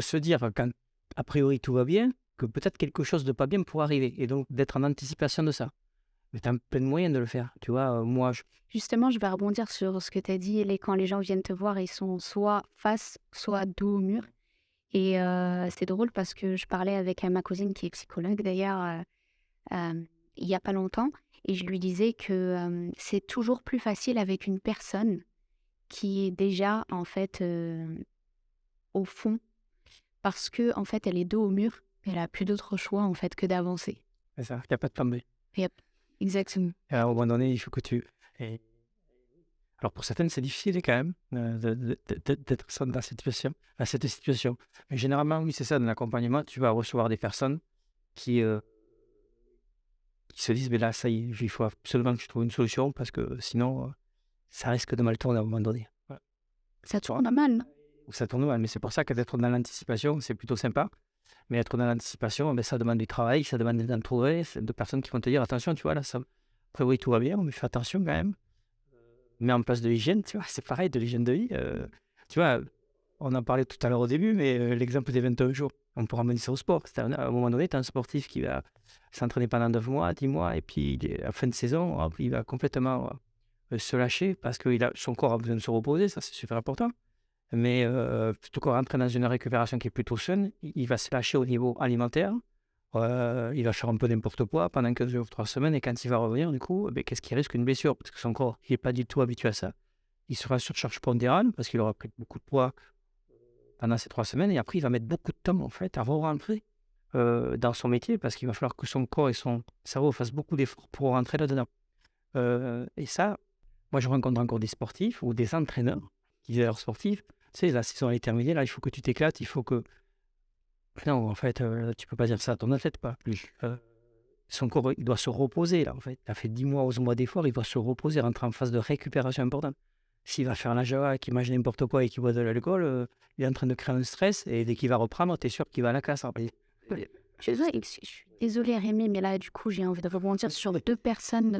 se dire, quand a priori tout va bien, que peut-être quelque chose de pas bien pourrait arriver. Et donc, d'être en anticipation de ça. Mais tu as plein de moyens de le faire. Tu vois, moi, Justement, je vais rebondir sur ce que tu as dit. Quand les gens viennent te voir, ils sont soit face, soit dos au mur. Et c'est drôle parce que je parlais avec ma cousine qui est psychologue d'ailleurs il n'y a pas longtemps. Et je lui disais que c'est toujours plus facile avec une personne qui est déjà en fait au fond. Parce que en fait, elle est dos au mur. Elle n'a plus d'autre choix en fait que d'avancer. c'est ça, il n'y a pas de tomber. Yep, exactement. Et à un moment donné, il faut que tu... Alors pour certaines, c'est difficile quand même d'être dans cette situation. Mais généralement, oui, c'est ça, dans l'accompagnement, tu vas recevoir des personnes qui se disent, mais là, ça y est, il faut absolument que je trouve une solution parce que sinon, ça risque de mal tourner à un moment donné. Voilà. Ça tourne mal. Ou ça tourne mal, mais c'est pour ça que d'être dans l'anticipation, c'est plutôt sympa. Mais être dans l'anticipation, ça demande du travail, ça demande d'entourer de personnes qui vont te dire, attention, tu vois, là, après oui, tout va bien, mais fais attention quand même. Mets en place de l'hygiène, tu vois, c'est pareil, de l'hygiène de vie. Tu vois, on en parlait tout à l'heure au début, mais l'exemple des 21 jours, on pourra mener ça au sport. À un moment donné, tu as un sportif qui va s'entraîner pendant 9 mois, 10 mois, et puis à la fin de saison, il va complètement se lâcher parce que son corps a besoin de se reposer, ça c'est super important. Mais plutôt que rentrer dans une récupération qui est plutôt saine, il va se lâcher au niveau alimentaire. Il va faire un peu n'importe quoi pendant 15 jours, 3 semaines, et quand il va revenir, du coup, qu'est-ce qui risque une blessure? Parce que son corps n'est pas du tout habitué à ça. Il sera sur surcharge pondérale parce qu'il aura pris beaucoup de poids pendant ces 3 semaines, et après, il va mettre beaucoup de temps en fait à rentrer dans son métier parce qu'il va falloir que son corps et son cerveau fassent beaucoup d'efforts pour rentrer là-dedans. Et ça, moi, je rencontre encore des sportifs ou des entraîneurs qui disent à leurs sportifs, tu sais, la saison elle est terminée, là, il faut que tu t'éclates, il faut que... Non, en fait, tu peux pas dire ça à ton athlète, pas plus. Son corps, il doit se reposer, là, en fait. Il a fait 10 mois, 11 mois d'efforts, il doit se reposer, rentrer en phase de récupération importante. S'il va faire la Java, qu'il mange n'importe quoi et qu'il boit de l'alcool, il est en train de créer un stress, et dès qu'il va reprendre, tu es sûr qu'il va à la casse. je suis désolée Rémi, mais là du coup j'ai envie de rebondir sur deux personnes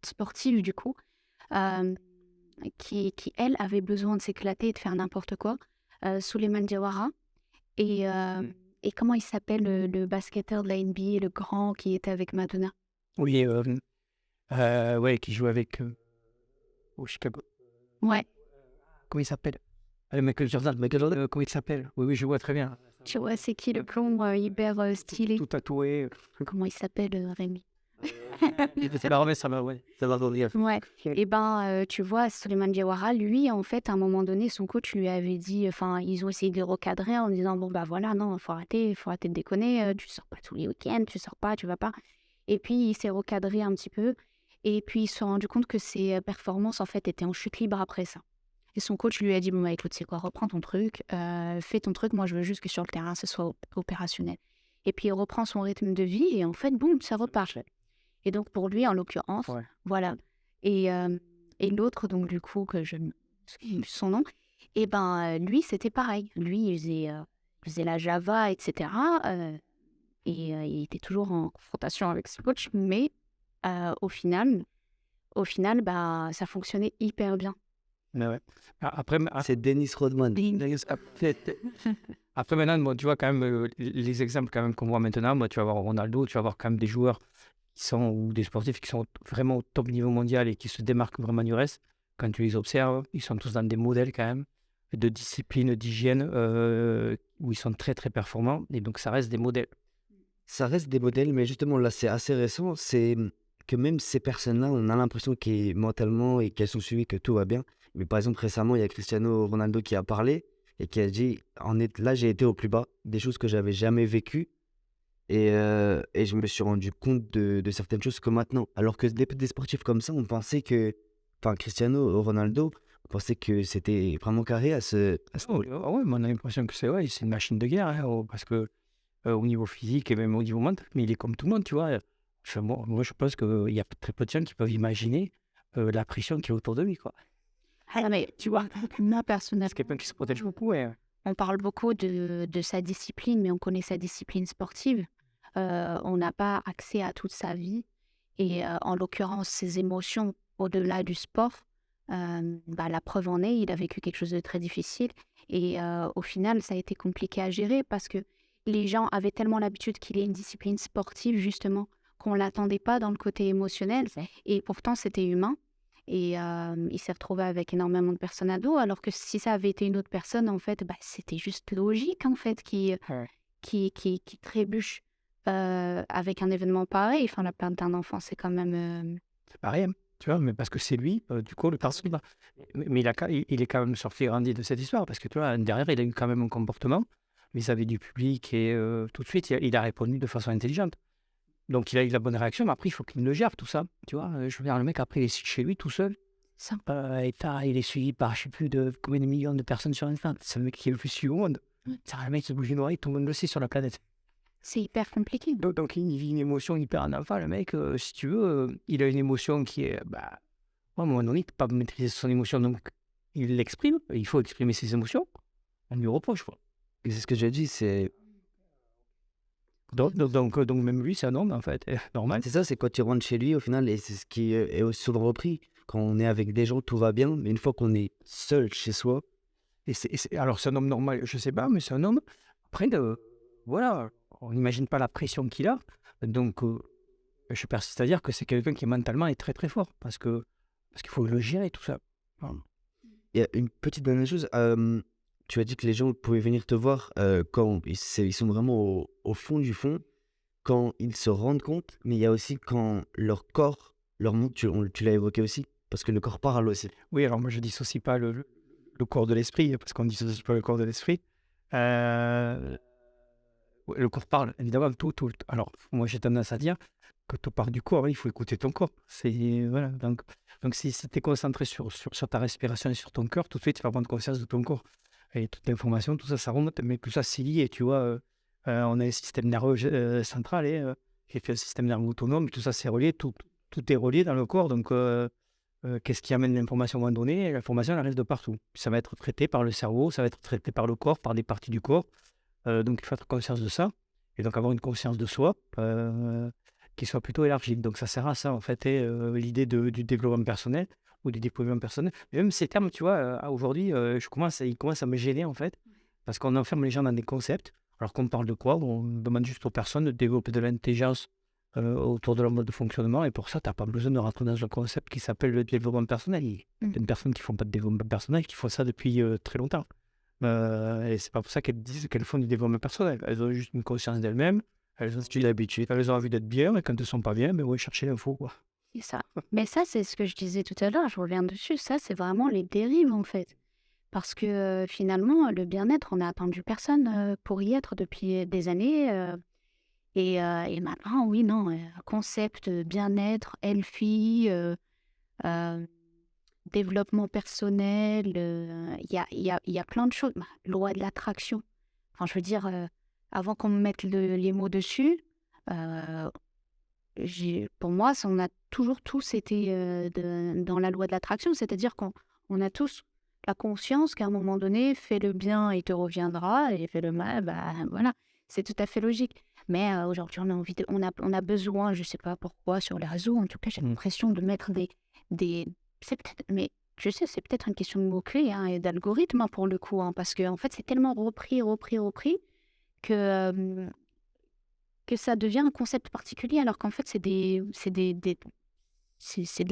sportives du coup, euh, qui elles avaient besoin de s'éclater et de faire n'importe quoi. Souleymane Diawara et comment il s'appelle le basketteur de la NBA, le grand qui était avec Madonna. Oui, ouais, qui joue avec au Chicago. Ouais, Comment il s'appelle? Michael Jordan. Comment il s'appelle? Oui, je vois très bien. tu vois c'est qui le blond hyper stylé. Tout tatoué. Comment il s'appelle Rémi? C'est la remesse, ça va, ouais. Ça va dire. Ouais. Et ben, tu vois, Souleymane Diawara, lui, en fait, à un moment donné, son coach lui avait dit, enfin, ils ont essayé de le recadrer en disant, bon, bah voilà, non, faut arrêter de déconner, tu sors pas tous les week-ends, tu sors pas, tu vas pas. Et puis, il s'est recadré un petit peu. Et puis, ils se sont rendus compte que ses performances, en fait, étaient en chute libre après ça. Et son coach lui a dit, bon, bah écoute, c'est quoi, reprends ton truc, fais ton truc, moi, je veux juste que sur le terrain, ce soit opérationnel. Et puis, il reprend son rythme de vie et en fait, boum, ça repart. Et donc, pour lui, en l'occurrence, Ouais. voilà. Et l'autre, donc, du coup, que je ne sais plus son nom, et ben, lui, c'était pareil. Lui, il faisait la Java, etc. Il était toujours en confrontation avec ses coachs, mais au final, bah, ça fonctionnait hyper bien. Mais ouais. Après, C'est Dennis Rodman. après maintenant, moi, tu vois quand même les exemples quand même qu'on voit maintenant, moi, tu vas voir Ronaldo, tu vas voir quand même des joueurs qui sont, ou des sportifs qui sont vraiment au top niveau mondial et qui se démarquent vraiment du reste. Quand tu les observes, ils sont tous dans des modèles quand même de discipline, d'hygiène, où ils sont très très performants et donc ça reste des modèles. Ça reste des modèles, mais justement là, c'est assez récent. C'est que même ces personnes-là, on a l'impression qu'elles mentalement et qu'elles sont suivies, que tout va bien. Mais par exemple, récemment, il y a Cristiano Ronaldo qui a parlé et qui a dit, là, j'ai été au plus bas, des choses que j'avais jamais vécues. Et je me suis rendu compte de certaines choses que maintenant. Alors que des sportifs comme ça, on pensait que, enfin, Cristiano Ronaldo, on pensait que c'était vraiment carré à ce Oh, niveau. ouais, moi, on a l'impression que c'est une machine de guerre, hein, parce que au niveau physique et même au niveau mental, mais il est comme tout le monde, tu vois. Moi, je pense qu'il y a très peu de gens qui peuvent imaginer la pression qui est autour de lui, quoi. Ah, mais tu vois, moi, personnellement, C'est quelqu'un qui se protège beaucoup, ouais. on parle beaucoup de sa discipline, mais on connaît sa discipline sportive. On n'a pas accès à toute sa vie. Et en l'occurrence, ses émotions au-delà du sport, bah, la preuve en est, il a vécu quelque chose de très difficile. Et au final, ça a été compliqué à gérer parce que les gens avaient tellement l'habitude qu'il ait une discipline sportive, justement, qu'on ne l'attendait pas dans le côté émotionnel. Et pourtant, c'était humain. Et il s'est retrouvé avec énormément de personnes à dos, alors que si ça avait été une autre personne, en fait, bah, c'était juste logique, en fait, Ouais. qui trébuche avec un événement pareil. Enfin, la perte d'un enfant, c'est quand même... C'est pareil, hein, tu vois, mais parce que c'est lui, du coup, le personnage. Mais il est quand même sorti grandi de cette histoire, parce que tu vois, derrière, il a eu quand même un comportement vis-à-vis du public et tout de suite, il a répondu de façon intelligente. Donc, il a eu la bonne réaction, mais après, il faut qu'il le gère, tout ça. Tu vois, je veux dire, le mec, après, il est chez lui tout seul. Ça. Il est suivi par je sais plus de combien de millions de personnes sur Internet. C'est le mec qui est le plus suivi au monde. C'est un mec qui se bouge une oreille, tout le monde le sait sur la planète. C'est hyper compliqué. Donc, il vit une émotion hyper en enfant, le mec. Si tu veux, il a une émotion qui est. Bah, à un moment donné, il ne peut pas maîtriser son émotion, donc il l'exprime. Il faut exprimer ses émotions. On lui reproche, quoi. Et c'est ce que j'ai dit, c'est Donc, même lui, c'est un homme, en fait. Normal. ça, c'est quand tu rentres chez lui, au final, et c'est ce qui est aussi souvent repris. Quand on est avec des gens, tout va bien, mais une fois qu'on est seul chez soi, Alors, c'est un homme normal, je sais pas, mais c'est un homme. Après, voilà, on n'imagine pas la pression qu'il a. Donc, je persiste à dire que c'est quelqu'un qui mentalement est très très fort parce qu'il faut le gérer tout ça. Voilà. il y a une petite dernière chose. Tu as dit que les gens pouvaient venir te voir quand ils sont vraiment au fond du fond, quand ils se rendent compte, mais il y a aussi quand leur corps leur montre, tu l'as évoqué aussi, parce que le corps parle aussi. Oui, alors moi je dissocie pas le corps de l'esprit parce qu'on ne dissocie pas le corps de l'esprit. Ouais, le corps parle, évidemment, tout. Alors, moi j'ai tendance à dire que tout part du corps, hein, il faut écouter ton corps. Voilà, donc si tu es concentré sur ta respiration et sur ton cœur, tout de suite tu vas prendre conscience de ton corps. Et toute l'information, tout ça, ça remonte, mais tout ça c'est lié, tu vois. On a un système nerveux central qui fait un système nerveux autonome, tout ça c'est relié, tout est relié dans le corps. Donc, qu'est-ce qui amène l'information à un moment donné? L'information elle arrive de partout. Ça va être traité par le cerveau, ça va être traité par le corps, par des parties du corps. Donc, il faut être conscience de ça. Et donc avoir une conscience de soi qui soit plutôt élargie. Donc ça sert à ça, en fait, et l'idée du développement personnel ou du déploiement personnel. Et même ces termes, tu vois, aujourd'hui, ils commencent à me gêner, en fait, parce qu'on enferme les gens dans des concepts, alors qu'on parle de quoi? On demande juste aux personnes de développer de l'intelligence autour de leur mode de fonctionnement, et pour ça, tu n'as pas besoin de rentrer dans un concept qui s'appelle le développement personnel. Il y a des personnes qui ne font pas de développement personnel, qui font ça depuis très longtemps. Et c'est pas pour ça qu'elles disent qu'elles font du développement personnel. Elles ont juste une conscience d'elles-mêmes, elles ont envie d'être bien, et quand elles ne sont pas bien, ben ouais, chercher l'info, quoi. C'est ça. Mais ça, c'est ce que je disais tout à l'heure, je reviens dessus. Ça, c'est vraiment les dérives, en fait. Parce que finalement, le bien-être, on n'a attendu personne pour y être depuis des années. Et maintenant, oui, non, concept bien-être, healthy, développement personnel, il y a plein de choses. Bah, loi de l'attraction. Enfin, je veux dire, avant qu'on me mette les mots dessus, euh, pour moi, on a toujours tous été dans la loi de l'attraction. C'est-à-dire qu'on a tous la conscience qu'à un moment donné, fais le bien, il te reviendra, et fais le mal, bah voilà, c'est tout à fait logique. Mais aujourd'hui, on a besoin, je sais pas pourquoi, sur les réseaux, en tout cas, j'ai l'impression de mettre c'est peut-être, mais je sais, c'est peut-être une question de mots-clés hein, et d'algorithme hein, pour le coup, hein, parce que en fait, c'est tellement repris que, que ça devient un concept particulier, alors qu'en fait, c'est de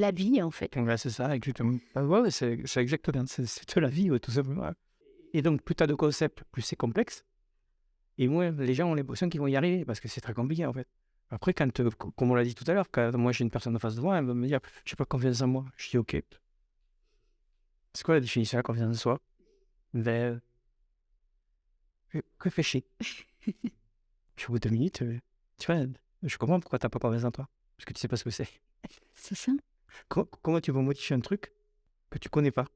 la vie, en fait. Ouais, c'est ça, exactement. Ouais, c'est exactement, c'est de la vie, ouais, tout simplement. Et donc, plus tu as de concepts, plus c'est complexe, et moins les gens ont l'impression qu'ils vont y arriver, parce que c'est très compliqué, en fait. Après, comme on l'a dit tout à l'heure, quand moi j'ai une personne en face de moi, elle va me dire, je n'ai pas confiance en moi. Je dis, ok. C'est quoi la définition de la confiance en soi? Ben, réfléchis. Puis au bout de 2 minutes, tu vois, je comprends pourquoi tu n'as pas confiance en toi, parce que tu ne sais pas ce que c'est. C'est ça. Comment tu vas modifier un truc que tu connais pas?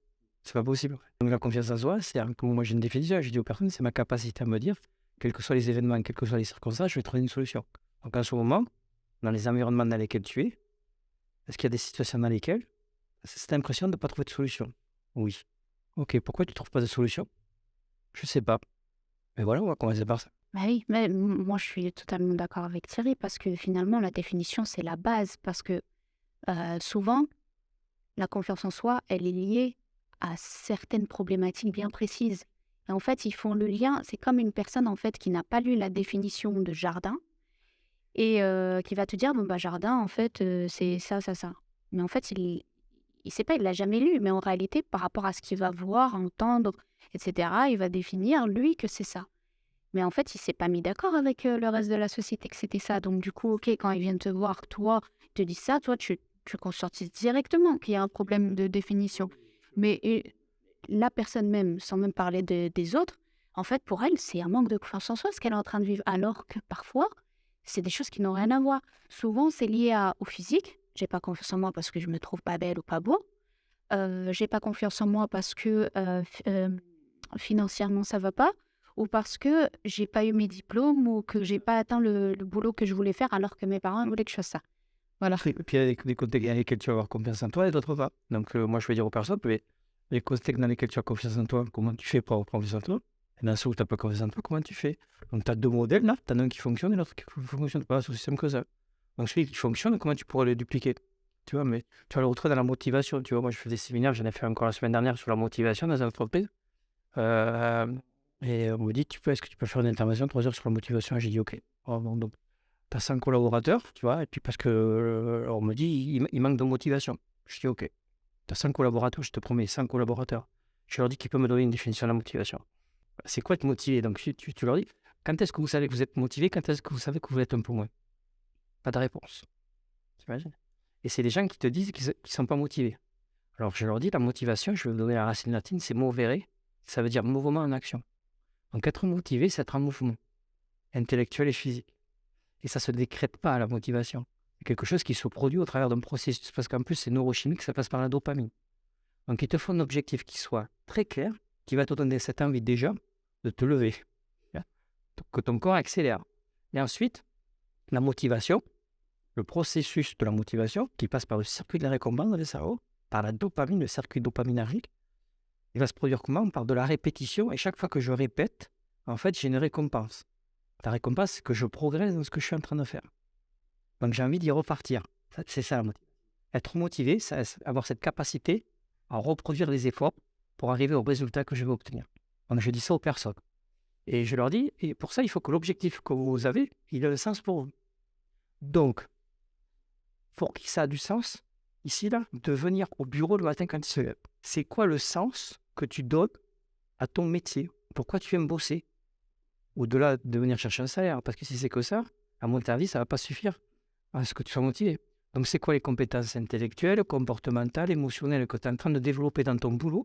C'est pas possible. Donc la confiance en soi, c'est moi j'ai une définition, je dis aux personnes, c'est ma capacité à me dire, quels que soient les événements, quelles que soient les circonstances, je vais trouver une solution. Donc en ce moment, dans les environnements dans lesquels tu es, est-ce qu'il y a des situations dans lesquelles c'est l'impression de ne pas trouver de solution? Oui. Ok, pourquoi tu ne trouves pas de solution? Je sais pas. Mais voilà, on va commencer par ça. Bah oui, mais moi je suis totalement d'accord avec Thierry parce que finalement la définition c'est la base parce que souvent la confiance en soi elle est liée à certaines problématiques bien précises. Et en fait ils font le lien, c'est comme une personne en fait qui n'a pas lu la définition de jardin et qui va te dire bon bah jardin en fait c'est ça ça ça. Mais en fait il sait pas, il l'a jamais lu, mais en réalité par rapport à ce qu'il va voir, entendre, etc. il va définir lui que c'est ça. Mais en fait, il s'est pas mis d'accord avec le reste de la société que c'était ça. Donc du coup, OK, quand ils viennent te voir, toi, ils te disent ça, toi, tu consortis directement qu'il y a un problème de définition. Mais la personne même, sans même parler des autres, en fait, pour elle, c'est un manque de confiance en soi ce qu'elle est en train de vivre. Alors que parfois, c'est des choses qui n'ont rien à voir. Souvent, c'est lié au physique. J'ai pas confiance en moi parce que je me trouve pas belle ou pas beau. J'ai pas confiance en moi parce que financièrement, ça va pas. Ou parce que j'ai pas eu mes diplômes ou que j'ai pas atteint le boulot que je voulais faire alors que mes parents voulaient que je fasse ça. Voilà. Et puis il y a des contextes dans lesquels tu vas avoir confiance en toi et d'autres pas. Donc moi je vais dire aux personnes, mais les contextes dans lesquels tu as confiance en toi, comment tu fais pour avoir confiance en toi? Et dans ceux où tu n'as pas confiance en toi, comment tu fais? Donc tu as 2 modèles là, tu en as un qui fonctionne et l'autre qui ne fonctionne pas, c'est aussi simple que ça. Donc celui qui fonctionne, comment tu pourrais le dupliquer? Tu vois, mais tu vas le retrouver dans la motivation. Tu vois, moi je fais des séminaires, j'en ai fait encore la semaine dernière sur la motivation dans une entreprise. Et on me dit, est-ce que tu peux faire une intervention 3 heures sur la motivation? Et j'ai dit, ok. Donc, tu as 5 collaborateurs, tu vois, et puis parce que on me dit, il manque de motivation. Je dis, ok. Tu as 5 collaborateurs, je te promets, 5 collaborateurs. Je leur dis qu'ils peuvent me donner une définition de la motivation. C'est quoi être motivé? Donc, tu leur dis, quand est-ce que vous savez que vous êtes motivé? Quand est-ce que vous savez que vous êtes un peu moins? Pas de réponse. T'imagines? Et c'est des gens qui te disent qu'ils ne sont pas motivés. Alors, je leur dis, la motivation, je vais vous donner la racine latine, c'est movere, ça veut dire mouvement en action. Donc, être motivé, c'est être en mouvement, intellectuel et physique. Et ça ne se décrète pas, la motivation. C'est quelque chose qui se produit au travers d'un processus, parce qu'en plus, c'est neurochimique, ça passe par la dopamine. Donc, il te faut un objectif qui soit très clair, qui va te donner cette envie déjà de te lever, que ton corps accélère. Et ensuite, la motivation, le processus de la motivation, qui passe par le circuit de la récompense dans le cerveau, par la dopamine, le circuit dopaminergique, il va se produire comment? Par de la répétition, et chaque fois que je répète, en fait, j'ai une récompense. Ta récompense, c'est que je progresse dans ce que je suis en train de faire. Donc, j'ai envie d'y repartir. C'est ça la motivation. Être motivé, c'est avoir cette capacité à reproduire les efforts pour arriver au résultat que je veux obtenir. Donc, je dis ça aux personnes. Et je leur dis, et pour ça, il faut que l'objectif que vous avez, il ait un sens pour vous. Donc, pour qui ça a du sens, ici, là, de venir au bureau le matin quand tu se lèves. C'est quoi le sens que tu donnes à ton métier? Pourquoi tu aimes bosser? Au-delà de venir chercher un salaire. Parce que si c'est que ça, à mon avis, ça ne va pas suffire à ce que tu sois motivé. Donc, c'est quoi les compétences intellectuelles, comportementales, émotionnelles que tu es en train de développer dans ton boulot,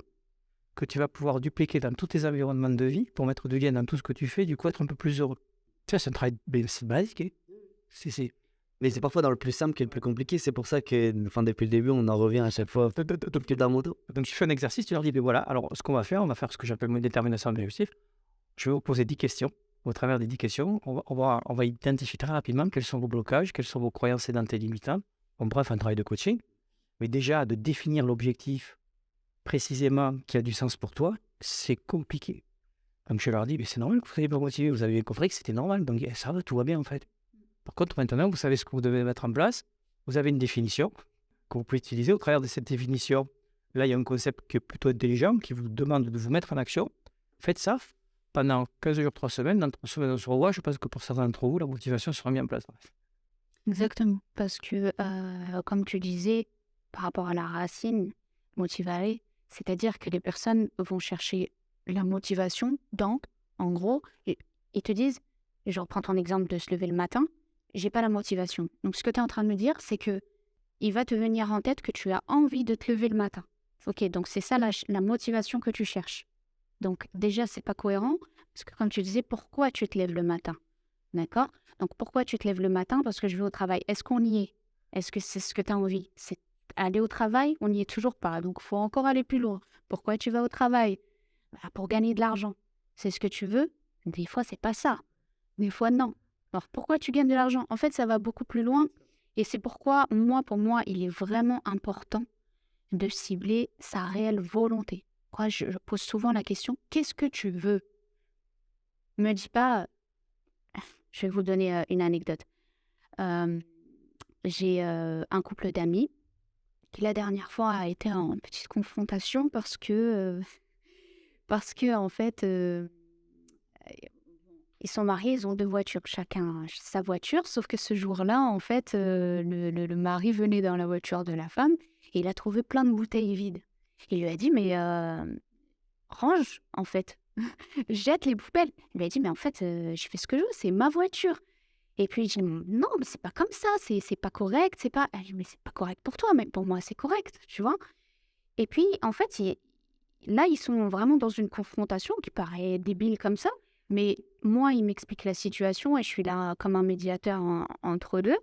que tu vas pouvoir dupliquer dans tous tes environnements de vie pour mettre du gain dans tout ce que tu fais, du coup, être un peu plus heureux. Tu vois, c'est un travail c'est basique. Hein. Mais c'est parfois dans le plus simple qui est le plus compliqué. C'est pour ça que depuis le début, on en revient à chaque fois que d'un moto. Donc, tu fais un exercice, tu leur dis, ben voilà, alors ce qu'on va faire ce que j'appelle une détermination objectif. Je vais vous poser 10 questions. Au travers des 10 questions, on va identifier très rapidement quels sont vos blocages, quelles sont vos croyances sédentaires et limitantes. Bon, bref, un travail de coaching. Mais déjà, de définir l'objectif précisément qui a du sens pour toi, c'est compliqué. Donc, je leur dis, c'est normal que vous soyez pas motivé. Vous avez bien compris que c'était normal. Donc, ça va, tout va bien en fait. Par contre, maintenant, vous savez ce que vous devez mettre en place. Vous avez une définition que vous pouvez utiliser. Au travers de cette définition, là, il y a un concept qui est plutôt intelligent, qui vous demande de vous mettre en action. Faites ça pendant 15 jours, 3 semaines. Dans 3 semaines, on se revoit. Je pense que pour certains d'entre vous, la motivation sera mise en place. Exactement. Parce que, comme tu disais, par rapport à la racine, motiver, c'est-à-dire que les personnes vont chercher la motivation. Donc, en gros, ils te disent, je reprends ton exemple de se lever le matin, j'ai pas la motivation. Donc, ce que tu es en train de me dire, c'est que il va te venir en tête que tu as envie de te lever le matin. Ok, donc c'est ça la motivation que tu cherches. Donc, déjà, c'est pas cohérent, parce que comme tu disais, pourquoi tu te lèves le matin? D'accord? Donc, pourquoi tu te lèves le matin? Parce que je vais au travail. Est-ce qu'on y est? Est-ce que c'est ce que tu as envie? C'est aller au travail? On n'y est toujours pas. Donc, il faut encore aller plus loin. Pourquoi tu vas au travail? Pour gagner de l'argent. C'est ce que tu veux? Des fois, c'est pas ça. Des fois, non. Alors, pourquoi tu gagnes de l'argent? En fait, ça va beaucoup plus loin. Et c'est pourquoi, pour moi, il est vraiment important de cibler sa réelle volonté. Moi, je pose souvent la question, qu'est-ce que tu veux? Me dis pas, je vais vous donner une anecdote. J'ai un couple d'amis qui, la dernière fois, a été en petite confrontation parce que en fait, ils sont mariés, ils ont 2 voitures, chacun sa voiture, sauf que ce jour-là, en fait, le mari venait dans la voiture de la femme et il a trouvé plein de bouteilles vides. Il lui a dit, mais range, en fait, jette les poubelles. Il lui a dit, mais en fait, je fais ce que je veux, c'est ma voiture. Et puis, il dit, non, mais c'est pas comme ça, c'est pas correct, c'est pas... Elle dit, mais c'est pas correct pour toi, mais pour moi, c'est correct, tu vois. Et puis, en fait, là, ils sont vraiment dans une confrontation qui paraît débile comme ça, mais moi, il m'explique la situation et je suis là comme un médiateur entre deux.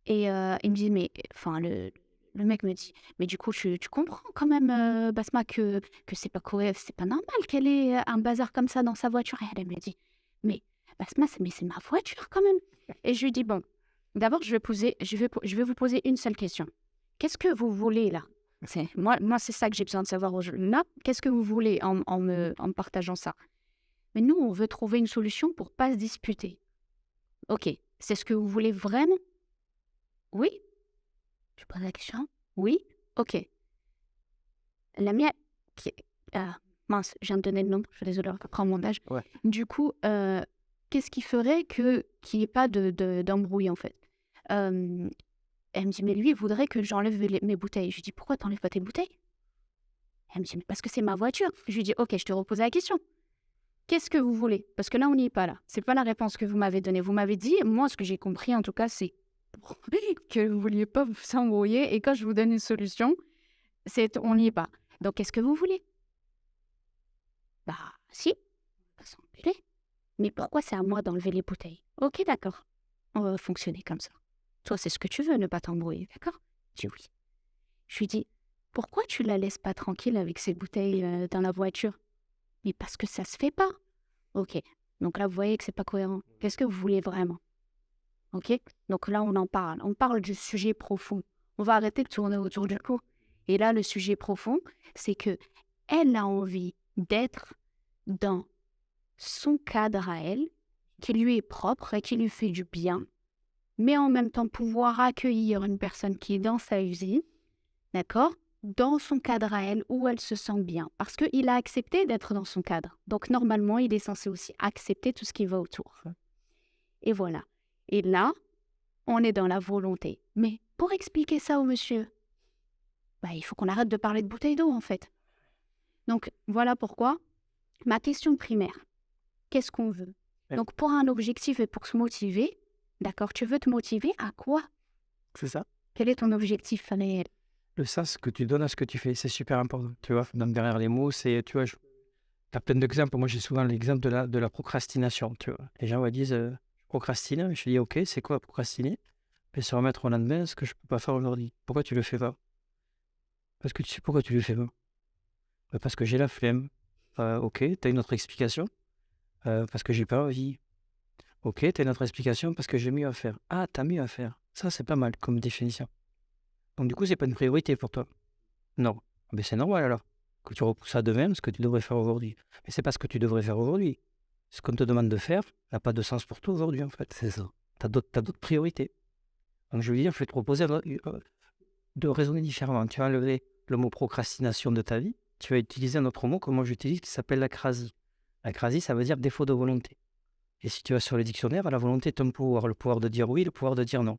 Et il me dit, mais, enfin, le mec me dit, mais du coup, tu comprends quand même, Basma, que c'est pas correct, c'est pas normal qu'elle ait un bazar comme ça dans sa voiture. Et elle me dit, mais Basma, c'est ma voiture quand même. Et je lui dis, bon, d'abord, je vais vous poser une seule question. Qu'est-ce que vous voulez là? Moi, c'est ça que j'ai besoin de savoir aujourd'hui. Là, qu'est-ce que vous voulez en me partageant ça? Mais nous, on veut trouver une solution pour pas se disputer. Ok, c'est ce que vous voulez vraiment? Oui? Je pose la question. Oui? Ok. La mienne... mince, je viens de donner le nom. Je suis désolée, on prend mon âge. Ouais. Du coup, qu'est-ce qui ferait qu'il n'y ait pas d'embrouille, en fait? Elle me dit, mais lui, il voudrait que j'enlève mes bouteilles. Je lui dis, pourquoi t'enlèves pas tes bouteilles? Elle me dit, mais parce que c'est ma voiture. Je lui dis, ok, je te repose la question. Qu'est-ce que vous voulez? Parce que là, on n'y est pas là. C'est pas la réponse que vous m'avez donnée. Vous m'avez dit, moi, ce que j'ai compris, en tout cas, c'est que vous ne vouliez pas vous embrouiller. Et quand je vous donne une solution, c'est on n'y est pas. Donc, qu'est-ce que vous voulez? Bah, si, on va s'engueuler. Mais pourquoi c'est à moi d'enlever les bouteilles? Ok, d'accord. On va fonctionner comme ça. Toi, c'est ce que tu veux, ne pas t'embrouiller, d'accord? Je dis oui. Je lui dis, pourquoi tu la laisses pas tranquille avec ces bouteilles dans la voiture? Mais parce que ça se fait pas. Ok. Donc là, vous voyez que c'est pas cohérent. Qu'est-ce que vous voulez vraiment? Ok. Donc là, on en parle. On parle du sujet profond. On va arrêter de tourner autour du pot. Et là, le sujet profond, c'est que elle a envie d'être dans son cadre à elle qui lui est propre et qui lui fait du bien, mais en même temps pouvoir accueillir une personne qui est dans sa usine, d'accord, dans son cadre à elle, où elle se sent bien. Parce qu'il a accepté d'être dans son cadre. Donc, normalement, il est censé aussi accepter tout ce qui va autour. Et voilà. Et là, on est dans la volonté. Mais pour expliquer ça au monsieur, il faut qu'on arrête de parler de bouteille d'eau, en fait. Donc, voilà pourquoi ma question primaire, qu'est-ce qu'on veut? Ouais. Donc, pour un objectif et pour se motiver, d'accord, tu veux te motiver à quoi? C'est ça. Quel est ton objectif réel? Le sens que tu donnes à ce que tu fais, c'est super important. Tu vois, donc derrière les mots, c'est, tu vois, tu as plein d'exemples. Moi, j'ai souvent l'exemple de la procrastination. Tu vois, les gens disent je procrastine. Je dis ok, c'est quoi procrastiner? Et se remettre au lendemain ce que je peux pas faire aujourd'hui. Pourquoi tu le fais pas? Parce que tu sais pourquoi tu le fais pas. Parce que j'ai la flemme. Ok, tu as une autre explication? Parce que j'ai pas envie. Ok, tu as une autre explication? Parce que j'ai mieux à faire. Ah, tu as mieux à faire. Ça, c'est pas mal comme définition. Donc du coup, c'est pas une priorité pour toi. Non. Mais c'est normal alors que tu repousses à demain ce que tu devrais faire aujourd'hui. Mais c'est pas ce que tu devrais faire aujourd'hui. Ce qu'on te demande de faire n'a pas de sens pour toi aujourd'hui en fait. C'est ça. T'as d'autres priorités. Donc je veux dire, je vais te proposer de raisonner différemment. Tu vas enlever le mot procrastination de ta vie. Tu vas utiliser un autre mot que moi j'utilise qui s'appelle l'acrasie. L'acrasie, ça veut dire défaut de volonté. Et si tu vas sur le dictionnaire, la volonté est un pouvoir. Le pouvoir de dire oui, le pouvoir de dire non.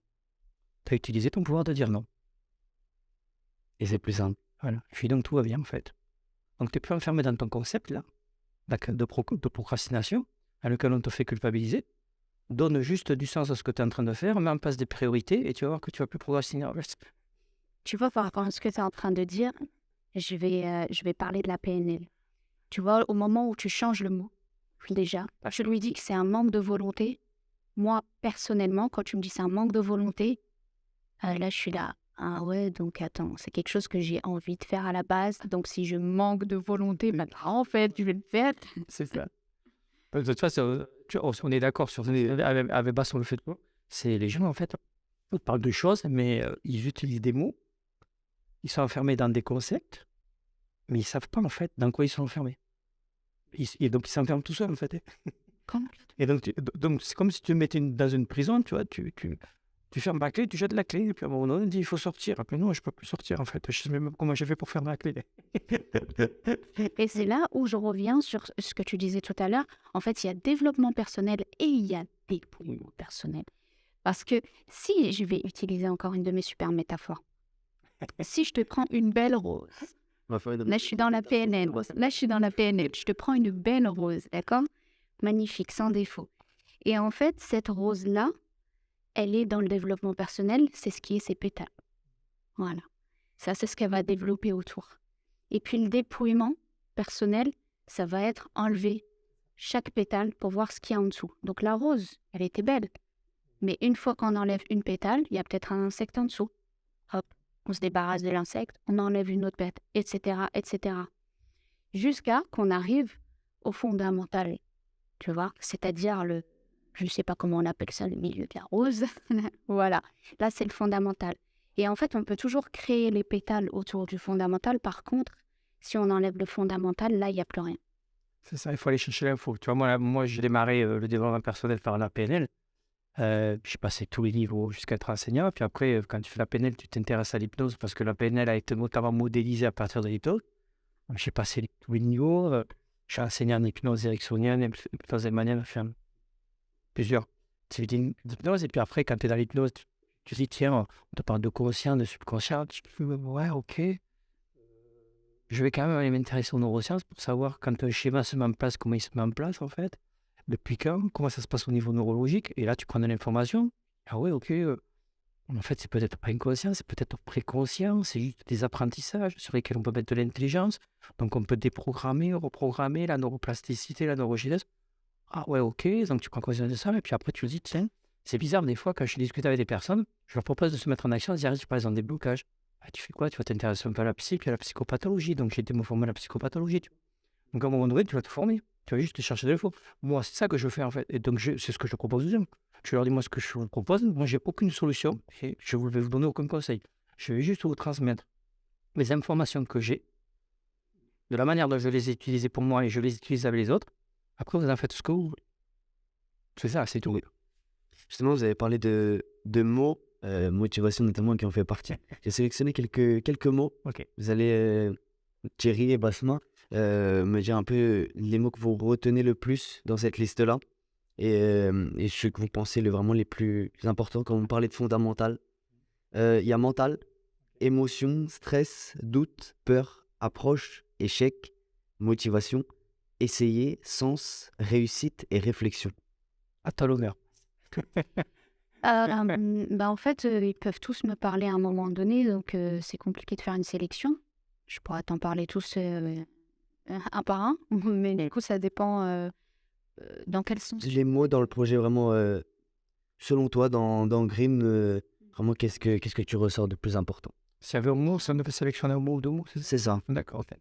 Tu as utilisé ton pouvoir de dire non. Et c'est plus simple. Voilà. Puis donc tout va bien en fait. Donc tu es plus enfermé dans ton concept là, de procrastination, à lequel on te fait culpabiliser. Donne juste du sens à ce que tu es en train de faire, mets en place des priorités et tu vas voir que tu vas plus procrastiner. Tu vois, par rapport à ce que tu es en train de dire, je vais parler de la PNL. Tu vois, au moment où tu changes le mot, déjà, je lui dis que c'est un manque de volonté. Moi, personnellement, quand tu me dis c'est un manque de volonté, là, je suis là. Ah ouais, donc attends, c'est quelque chose que j'ai envie de faire à la base. Donc si je manque de volonté, maintenant, en fait, je vais le faire. C'est ça. De toute façon, on est d'accord avec bas sur le fait que c'est les gens, en fait, ils parlent de choses, mais ils utilisent des mots, ils sont enfermés dans des concepts, mais ils ne savent pas, en fait, dans quoi ils sont enfermés. Et donc, ils s'enferment tout seuls, en fait. Comment? Et donc, c'est comme si tu te mettais dans une prison, tu vois, tu fermes la clé, tu jettes la clé, et puis à un moment donné, on dit il faut sortir. Après, non, je ne peux plus sortir, en fait. Je ne sais même pas comment j'ai fait pour fermer la clé. Et c'est là où je reviens sur ce que tu disais tout à l'heure. En fait, il y a développement personnel et il y a dépouillement personnel. Parce que si je vais utiliser encore une de mes super métaphores, si je te prends une belle rose, là je suis dans la PNL, je te prends une belle rose, d'accord? Magnifique, sans défaut. Et en fait, cette rose-là, elle est dans le développement personnel, c'est ce qui est ses pétales. Voilà. Ça, c'est ce qu'elle va développer autour. Et puis le dépouillement personnel, ça va être enlever chaque pétale pour voir ce qu'il y a en dessous. Donc la rose, elle était belle. Mais une fois qu'on enlève une pétale, il y a peut-être un insecte en dessous. Hop, on se débarrasse de l'insecte, on enlève une autre bête, etc., etc. Jusqu'à qu'on arrive au fondamental, tu vois, c'est-à-dire je ne sais pas comment on appelle ça, le milieu de la rose. Voilà, là c'est le fondamental. Et en fait, on peut toujours créer les pétales autour du fondamental. Par contre, si on enlève le fondamental, là, il n'y a plus rien. C'est ça, il faut aller chercher l'info. Tu vois, moi j'ai démarré le développement personnel par la PNL. J'ai passé tous les niveaux jusqu'à être enseignant. Puis après, quand tu fais la PNL, tu t'intéresses à l'hypnose parce que la PNL a été notamment modélisée à partir de l'hypnose. Donc, j'ai passé tous les niveaux. Je suis enseignant en hypnose ericksonienne, hypnose emmanuelle, enfin, plusieurs activités d'hypnose. Et puis après, quand tu es dans l'hypnose, tu dis, tiens, on te parle de conscient, de subconscient. Tu dis, ouais, ok. Je vais quand même aller m'intéresser aux neurosciences pour savoir quand un schéma se met en place, comment il se met en place en fait. Depuis quand, comment ça se passe au niveau neurologique. Et là, tu prends de l'information. Ah ouais, ok. En fait, c'est peut-être pas inconscient, c'est peut-être préconscient. C'est juste des apprentissages sur lesquels on peut mettre de l'intelligence. Donc, on peut déprogrammer, reprogrammer la neuroplasticité, la neurogénèse. Ah ouais, ok. Donc, tu prends conscience de ça. Et puis après, tu te dis, tiens, c'est bizarre des fois quand je discute avec des personnes, je leur propose de se mettre en action. Ils arrivent par exemple des blocages. Ah, tu fais quoi? Tu vas t'intéresser un peu à la psy, puis à la psychopathologie. Donc, j'ai été me former à la psychopathologie. Donc, à un moment donné, tu vas te former. Tu vas juste chercher de l'info. Moi, c'est ça que je fais en fait. Et donc, c'est ce que je te propose aux gens. Je leur dis, moi, ce que je vous propose, moi, j'ai aucune solution et je ne vais vous donner aucun conseil. Je vais juste vous transmettre les informations que j'ai, de la manière dont je les ai utilisées pour moi et je les utilise avec les autres. Après, vous en faites ce que vous voulez. C'est ça, c'est tout. Justement, vous avez parlé de mots, motivation notamment, qui en fait partie. J'ai sélectionné quelques mots. Ok. Vous allez, Thierry et Basma, me dire un peu les mots que vous retenez le plus dans cette liste-là et ceux que vous pensez vraiment les plus importants quand vous parlez de fondamental. Il y a mental, émotion, stress, doute, peur, approche, échec, motivation, essayer, sens, réussite et réflexion. À toi l'honneur. En fait, ils peuvent tous me parler à un moment donné, donc c'est compliqué de faire une sélection. Je pourrais t'en parler tous un par un, mais du coup, ça dépend dans quel sens. Les mots dans le projet, vraiment, selon toi, dans Green, vraiment, qu'est-ce que tu ressors de plus important? S'il y avait un mot, ça devait sélectionner un mot ou deux mots, c'est ça? C'est ça. D'accord, ok.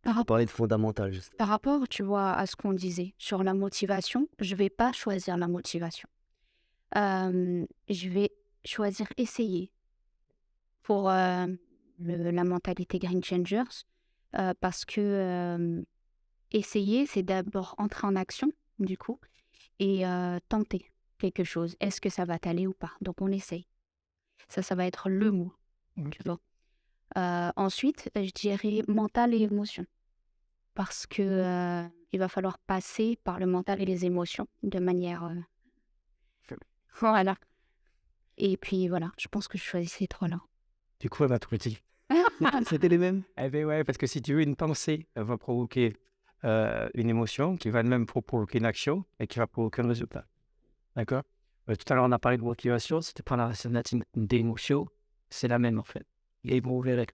Par rapport, Parler de fondamental, juste. par rapport, tu vois, à ce qu'on disait sur la motivation, je vais pas choisir la motivation. Je vais choisir essayer pour la mentalité Green Changers parce que essayer, c'est d'abord entrer en action, du coup, et tenter quelque chose. Est-ce que ça va t'aller ou pas? Donc, on essaye. Ça va être le mot, tu vois. Ensuite, je dirais mental et émotion. Parce que il va falloir passer par le mental et les émotions de manière... Voilà. Et puis, voilà, je pense que je choisis ces trois-là. Du coup, elle va tout dire. C'était les mêmes? Eh bien, ouais, parce que si tu veux, une pensée elle va provoquer une émotion qui va même provoquer une action et qui va provoquer un résultat. D'accord? Tout à l'heure, on a parlé de motivation, c'était pas la racine latine d'émotion, c'est la même en fait. Et vous verrez,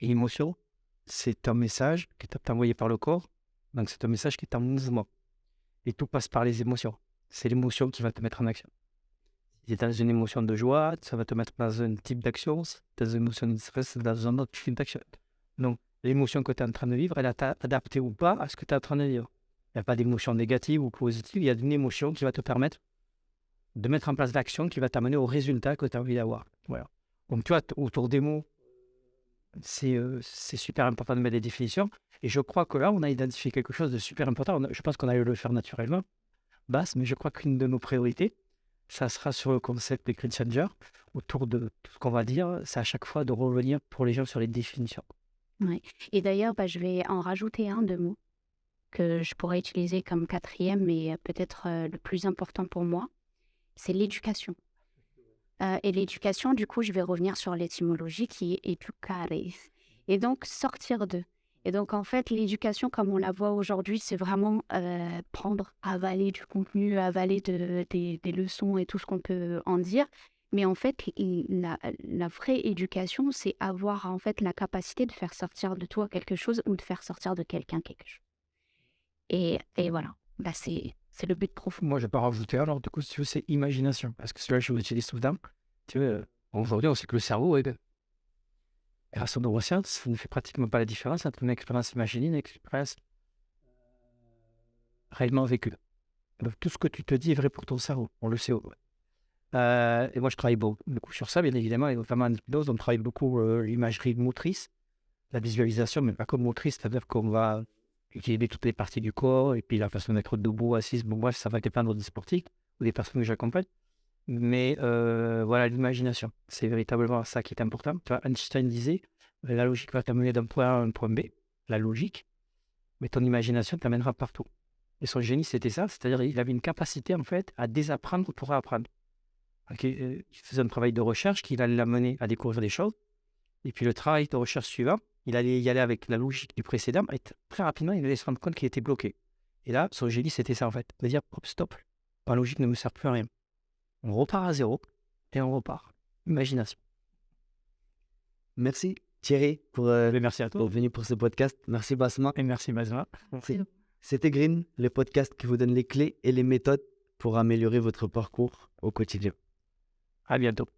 émotion, c'est un message qui est envoyé par le corps, donc c'est un message qui est en mouvement. Et tout passe par les émotions. C'est l'émotion qui va te mettre en action. Si tu es dans une émotion de joie, ça va te mettre dans un type d'action. Si tu es dans une émotion de stress, dans un autre type d'action. Donc, l'émotion que tu es en train de vivre, elle est adaptée ou pas à ce que tu es en train de vivre. Il n'y a pas d'émotion négative ou positive, il y a une émotion qui va te permettre de mettre en place l'action qui va t'amener au résultat que tu as envie d'avoir. Voilà. Donc, tu vois, autour des mots, c'est super important de mettre des définitions. Et je crois que là, on a identifié quelque chose de super important. Je pense qu'on a eu le faire naturellement, basse, mais je crois qu'une de nos priorités, ça sera sur le concept des Green Changer. Autour de tout ce qu'on va dire, c'est à chaque fois de revenir pour les gens sur les définitions. Ouais. Et d'ailleurs, je vais en rajouter un de mots que je pourrais utiliser comme quatrième, mais peut-être le plus important pour moi, c'est l'éducation. Et l'éducation, du coup, je vais revenir sur l'étymologie qui est educare. Et donc, sortir d'eux. Et donc, en fait, l'éducation, comme on la voit aujourd'hui, c'est vraiment prendre, avaler du contenu, avaler des leçons et tout ce qu'on peut en dire. Mais en fait, la vraie éducation, c'est avoir en fait la capacité de faire sortir de toi quelque chose ou de faire sortir de quelqu'un quelque chose. Et voilà, c'est le but profond. Moi, je vais pas rajouter alors, du coup, si tu veux, c'est imagination. Parce que celui-là, je l'utilise tout le temps. Tu vois, aujourd'hui, on sait que le cerveau, grâce aux neurosciences, ça ne fait pratiquement pas la différence entre une expérience imaginée et une expérience réellement vécue. Donc, tout ce que tu te dis est vrai pour ton cerveau, on le sait. Et moi, je travaille beaucoup sur ça, bien évidemment, et notamment en hypnose, on travaille beaucoup l'imagerie motrice, la visualisation, mais pas comme motrice, c'est-à-dire qu'on va utiliser toutes les parties du corps, et puis la façon d'être debout, assise, bon, bref, ça va dépendre des sportifs ou des personnes que j'accompagne. Mais voilà, l'imagination, c'est véritablement ça qui est important. Tu vois, Einstein disait, la logique va t'amener d'un point A à un point B, la logique, mais ton imagination t'amènera partout. Et son génie, c'était ça, c'est-à-dire qu'il avait une capacité, en fait, à désapprendre pour apprendre. Il faisait un travail de recherche qui allait l'amener à découvrir des choses. Et puis le travail de recherche suivant, il allait y aller avec la logique du précédent, et très rapidement, il allait se rendre compte qu'il était bloqué. Et là, son génie, c'était ça, en fait. De dire, hop, stop, ma logique ne me sert plus à rien. On repart à zéro et on repart. Imagination. Merci Thierry Merci à toi. pour venir pour ce podcast. Merci Basma. Et merci Basma. C'était Green, le podcast qui vous donne les clés et les méthodes pour améliorer votre parcours au quotidien. À bientôt.